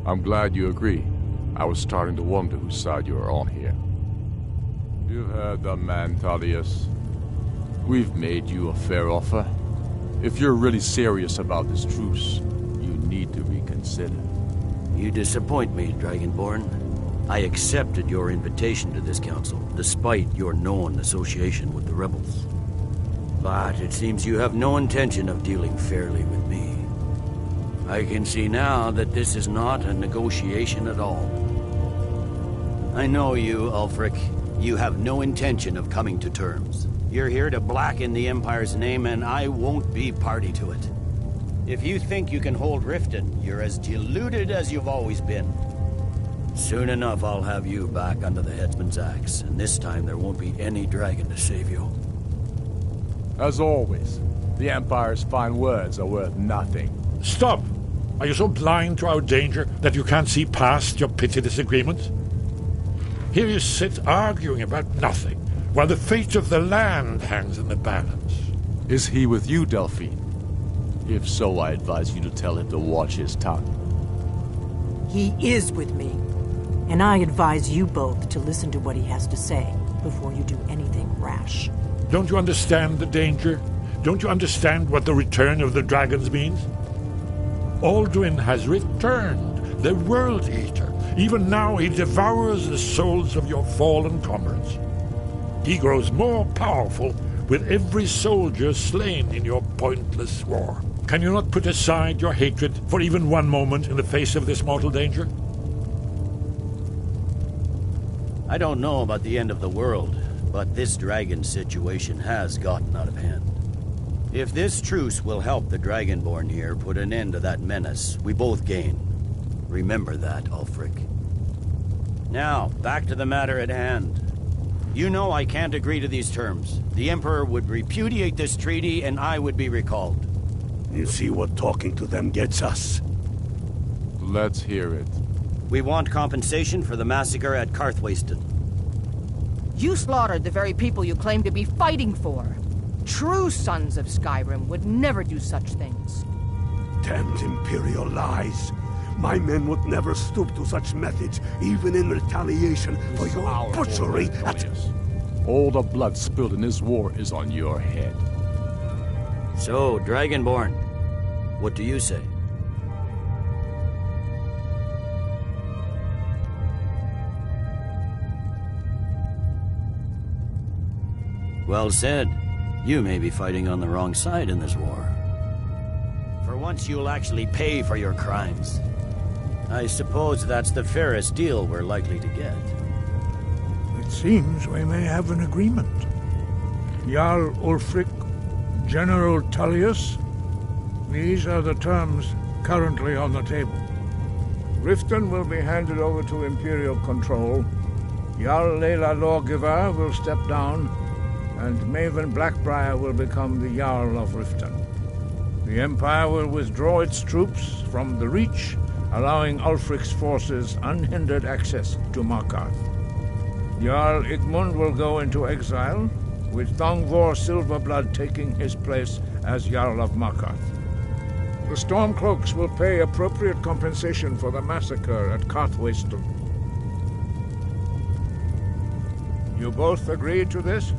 I'm glad you agree. I was starting to wonder whose side you are on here. You've heard the man, Tullius. We've made you a fair offer. If you're really serious about this truce, you need to reconsider. You disappoint me, Dragonborn. I accepted your invitation to this council, despite your known association with the rebels. But it seems you have no intention of dealing fairly with me. I can see now that this is not a negotiation at all. I know you, Ulfric. You have no intention of coming to terms. You're here to blacken the Empire's name, and I won't be party to it. If you think you can hold Riften, you're as deluded as you've always been. Soon enough, I'll have you back under the headsman's axe, and this time there won't be any dragon to save you. As always, the Empire's fine words are worth nothing. Stop! Are you so blind to our danger that you can't see past your petty disagreements? Here you sit arguing about nothing, while the fate of the land hangs in the balance. Is he with you, Delphine? If so, I advise you to tell him to watch his tongue. He is with me, and I advise you both to listen to what he has to say before you do anything rash. Don't you understand the danger? Don't you understand what the return of the dragons means? Alduin has returned, the World Eater. Even now he devours the souls of your fallen comrades. He grows more powerful with every soldier slain in your pointless war. Can you not put aside your hatred for even one moment in the face of this mortal danger? I don't know about the end of the world, but this dragon situation has gotten out of hand. If this truce will help the Dragonborn here put an end to that menace, we both gain. Remember that, Ulfric. Now, back to the matter at hand. You know I can't agree to these terms. The Emperor would repudiate this treaty, and I would be recalled. You see what talking to them gets us? Let's hear it. We want compensation for the massacre at Karthwasten. You slaughtered the very people you claim to be fighting for. True sons of Skyrim would never do such things. Damned Imperial lies. My men would never stoop to such methods, even in retaliation for your butchery at... All the blood spilled in this war is on your head. So, Dragonborn, what do you say? Well said. You may be fighting on the wrong side in this war. For once you'll actually pay for your crimes. I suppose that's the fairest deal we're likely to get. It seems we may have an agreement. Jarl Ulfric, General Tullius, these are the terms currently on the table. Riften will be handed over to Imperial control. Jarl Layla Lawgiver will step down, and Maven Blackbriar will become the Jarl of Riften. The Empire will withdraw its troops from the Reach, allowing Ulfric's forces unhindered access to Markarth. Jarl Igmund will go into exile, with Thongvor Silverblood taking his place as Jarl of Markarth. The Stormcloaks will pay appropriate compensation for the massacre at Karthwasten. You both agree to this?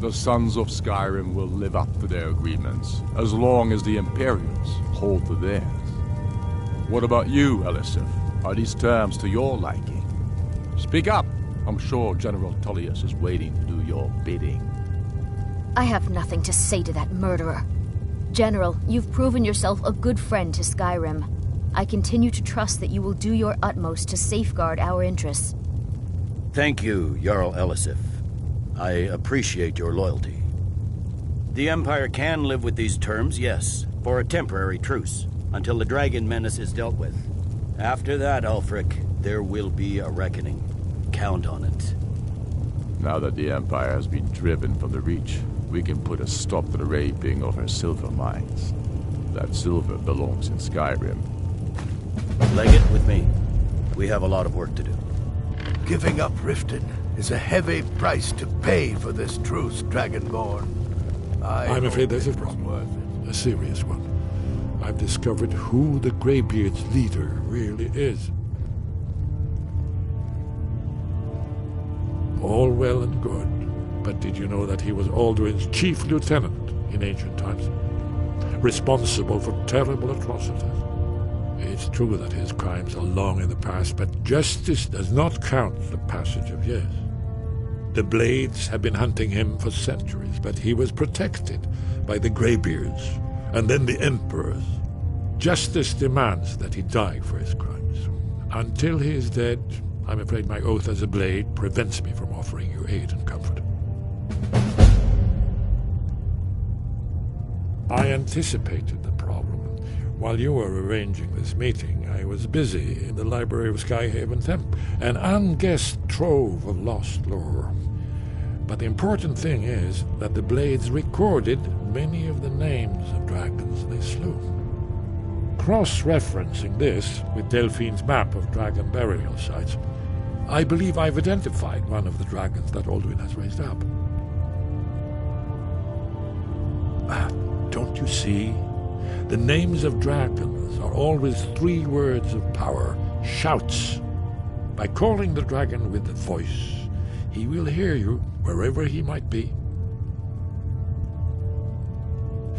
The Sons of Skyrim will live up to their agreements, as long as the Imperials hold to theirs. What about you, Elisif? Are these terms to your liking? Speak up! I'm sure General Tullius is waiting to do your bidding. I have nothing to say to that murderer. General, you've proven yourself a good friend to Skyrim. I continue to trust that you will do your utmost to safeguard our interests. Thank you, Jarl Elisif. I appreciate your loyalty. The Empire can live with these terms, yes, for a temporary truce, until the dragon menace is dealt with. After that, Ulfric, there will be a reckoning. Count on it. Now that the Empire has been driven from the Reach, we can put a stop to the raping of her silver mines. That silver belongs in Skyrim. Legate with me. We have a lot of work to do. Giving up Riften is a heavy price to pay for this truce, Dragonborn. I'm afraid there's a problem. A serious one. I've discovered who the Greybeard's leader really is. All well and good, but did you know that he was Alduin's chief lieutenant in ancient times? Responsible for terrible atrocities. It's true that his crimes are long in the past, but justice does not count the passage of years. The Blades have been hunting him for centuries, but he was protected by the Greybeards, and then the Emperors. Justice demands that he die for his crimes. Until he is dead, I'm afraid my oath as a Blade prevents me from offering you aid and comfort. I anticipated the problem. While you were arranging this meeting, I was busy in the library of Skyhaven Temple, an unguessed trove of lost lore. But the important thing is that the Blades recorded many of the names of dragons they slew. Cross-referencing this with Delphine's map of dragon burial sites, I believe I've identified one of the dragons that Alduin has raised up. Don't you see? The names of dragons are always 3 words of power, shouts. By calling the dragon with the voice, he will hear you wherever he might be.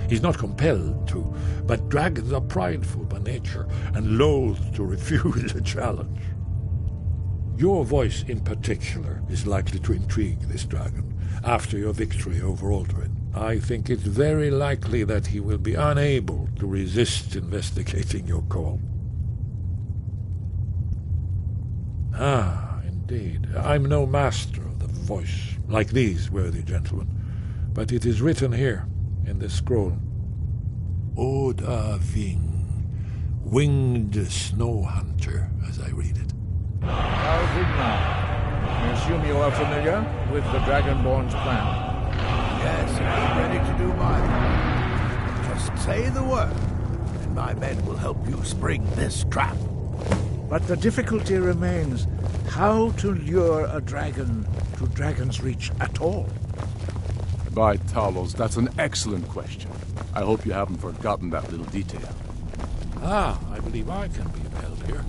He's not compelled to, but dragons are prideful by nature and loath to refuse a challenge. Your voice in particular is likely to intrigue this dragon after your victory over Alduin. I think it's very likely that he will be unable to resist investigating your call. Ah, indeed. I'm no master of the voice, like these worthy gentlemen, but it is written here, in this scroll. Oda Ving, winged snow hunter, as I read it. I assume you are familiar with the Dragonborn's plan. Yes, I'm ready to do my part. Just say the word, and my men will help you spring this trap. But the difficulty remains how to lure a dragon to Dragon's Reach at all. By Talos, that's an excellent question. I hope you haven't forgotten that little detail. Ah, I believe I can be of help here.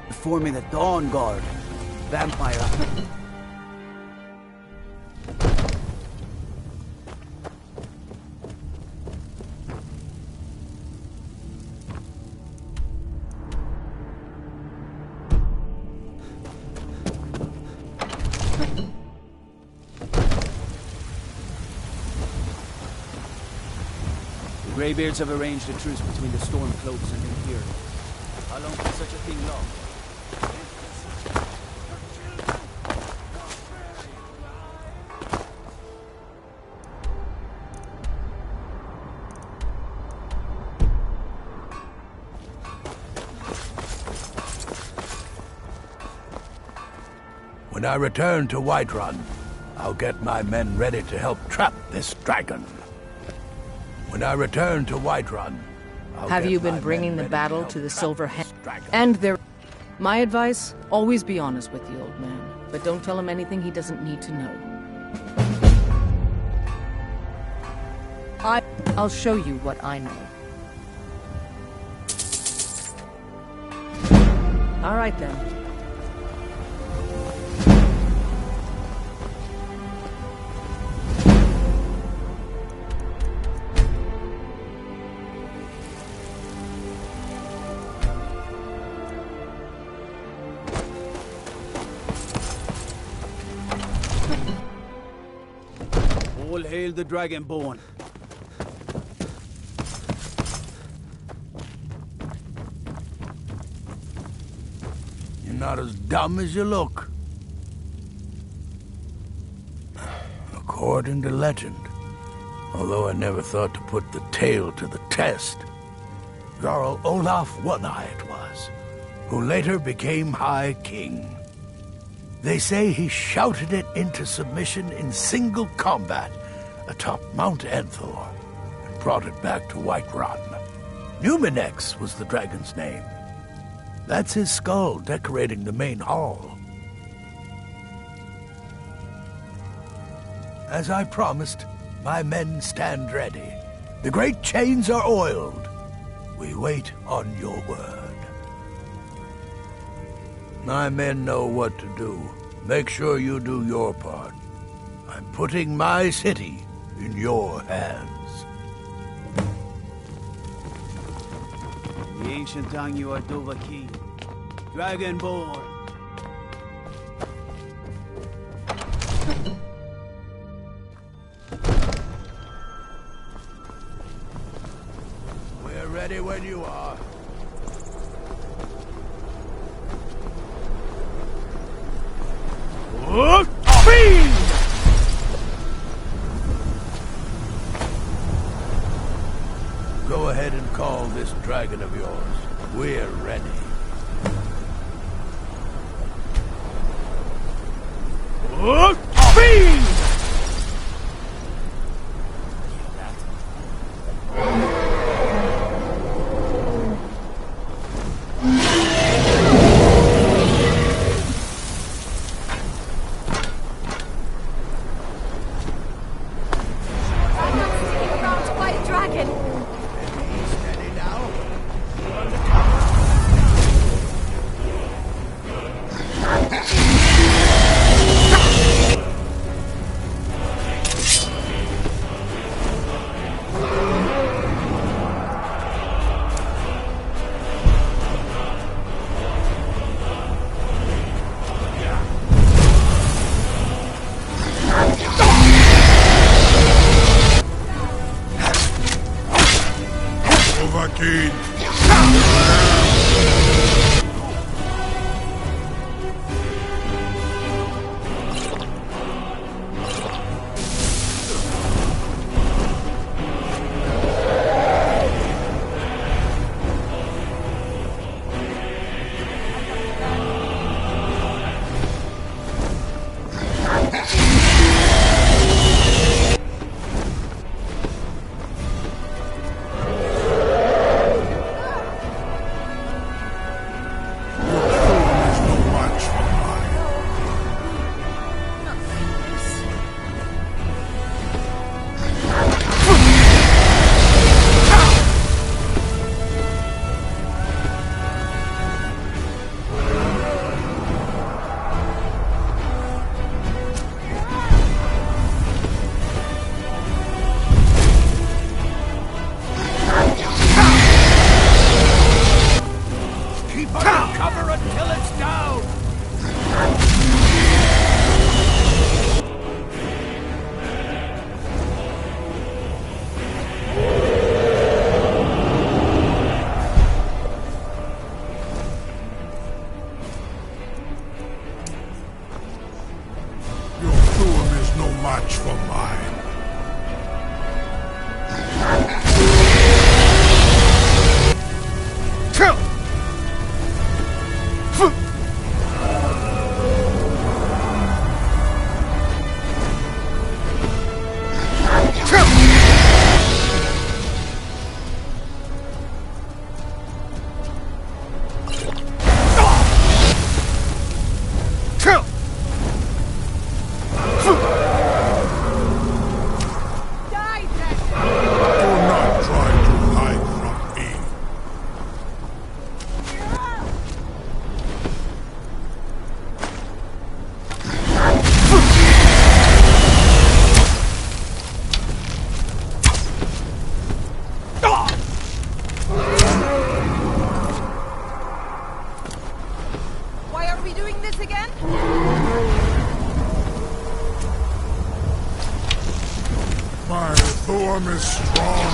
forming the Dawn Guard. Vampire. The Greybeards have arranged a truce between the Stormcloaks and the Imperial. How long can such a thing last? When I return to Whiterun, I'll get my men ready to help trap this dragon. When I return to Whiterun, Have you been bringing the battle to the Silver Hand? And there... My advice, always be honest with the old man. But don't tell him anything he doesn't need to know. I'll show you what I know. All right, then. All hail the Dragonborn. You're not as dumb as you look. According to legend, although I never thought to put the tale to the test, Jarl Olaf One-Eye it was, who later became High King. They say he shouted it into submission in single combat atop Mount Enthor and brought it back to Whiterun. Numinex was the dragon's name. That's his skull decorating the main hall. As I promised, my men stand ready. The great chains are oiled. We wait on your word. My men know what to do. Make sure you do your part. I'm putting my city in your hands. The ancient tongue you are Dovahkiin, Dragonborn. We're ready when you are. Go ahead and call this dragon of yours. We're ready. is strong.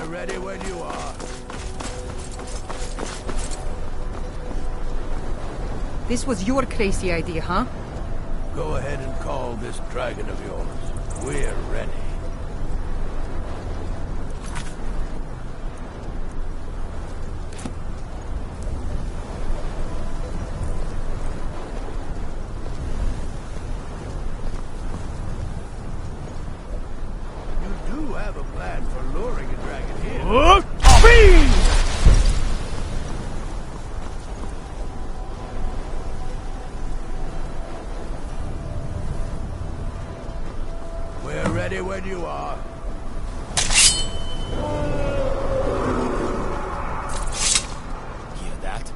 Ready when you are. This was your crazy idea, huh? Go ahead and call this dragon of yours. We're ready. You do have a plan for luring a dragon here. We're ready when you are. Hear that?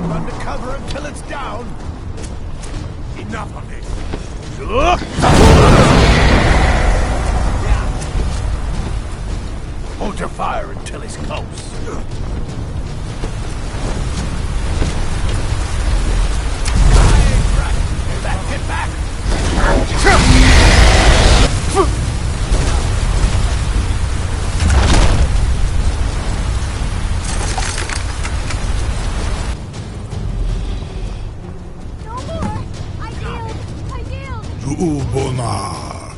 Run to cover until it's down. Enough of this. Hold your fire until he's close. Get back! Uhnngh,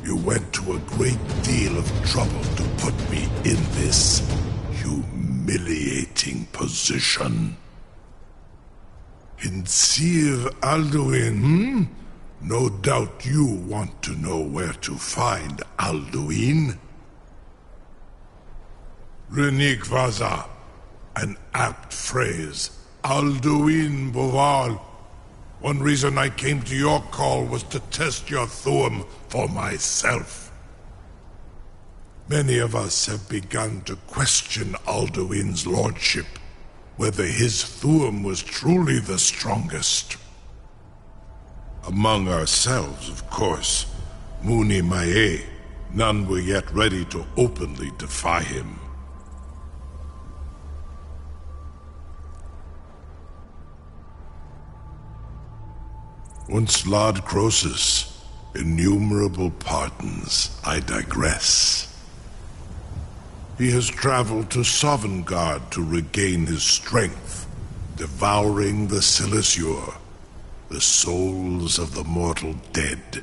you went to a great deal of trouble to put me in this humiliating position. In Sir Alduin, No doubt you want to know where to find Alduin. Uhnngh, an apt phrase. Alduin Boval. One reason I came to your call was to test your Thuum for myself. Many of us have begun to question Alduin's lordship, whether his Thuum was truly the strongest. Among ourselves, of course, Muni Mae, none were yet ready to openly defy him. Once Lord Croesus, innumerable pardons, I digress. He has traveled to Sovngarde to regain his strength, devouring the Silesure, the souls of the mortal dead,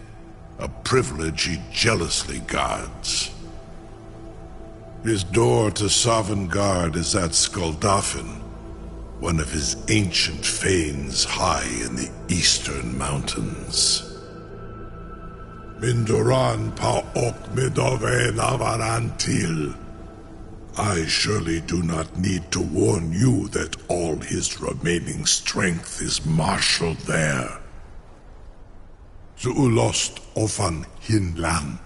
a privilege he jealously guards. His door to Sovngarde is at Skuldafn, one of his ancient fanes high in the eastern mountains. Mindoran pa ok midove navarantil. I surely do not need to warn you that all his remaining strength is marshaled there. Zuulost ofan hinlan.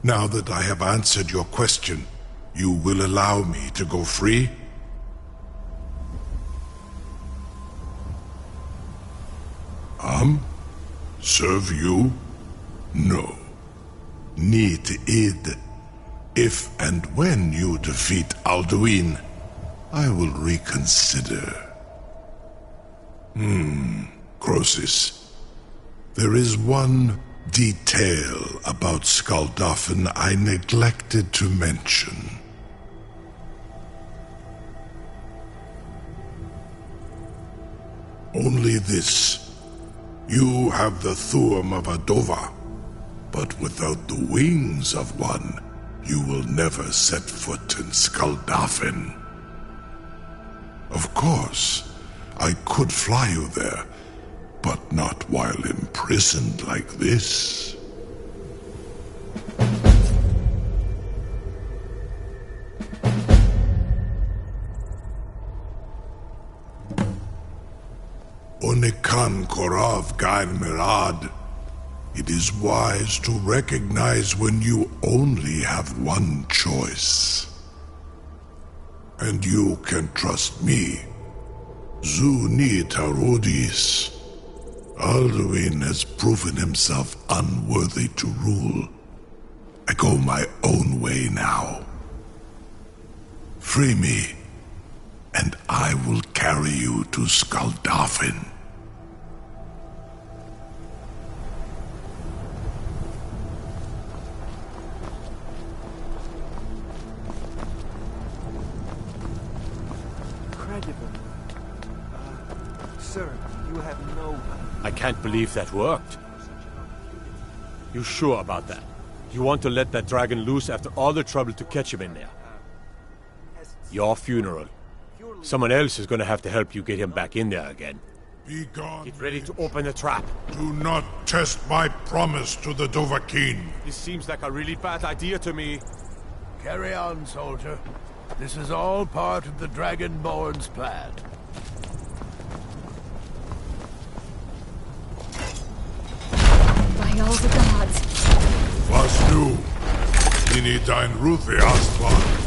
Now that I have answered your question, you will allow me to go free? Serve you? No. Need id. If and when you defeat Alduin, I will reconsider. Croesus. There is one detail about Skuldafn I neglected to mention. Only this. You have the thumb of a dova, but without the wings of one, you will never set foot in Skuldafn. Of course, I could fly you there, but not while imprisoned like this. Onikan Korav Gair Mirad. It is wise to recognize when you only have one choice. And you can trust me. Zuni Tarodis. Alduin has proven himself unworthy to rule. I go my own way now. Free me, and I will carry you to Skuldafn. Sir, you have no... I can't believe that worked. You sure about that? You want to let that dragon loose after all the trouble to catch him in there? Your funeral. Someone else is gonna have to help you get him back in there again. Be gone. Get ready to open the trap. Do not test my promise to the Dovahkiin. This seems like a really bad idea to me. Carry on, soldier. This is all part of the Dragonborn's plan. By all the gods. Was du? Ini dein Ruthi Astvan.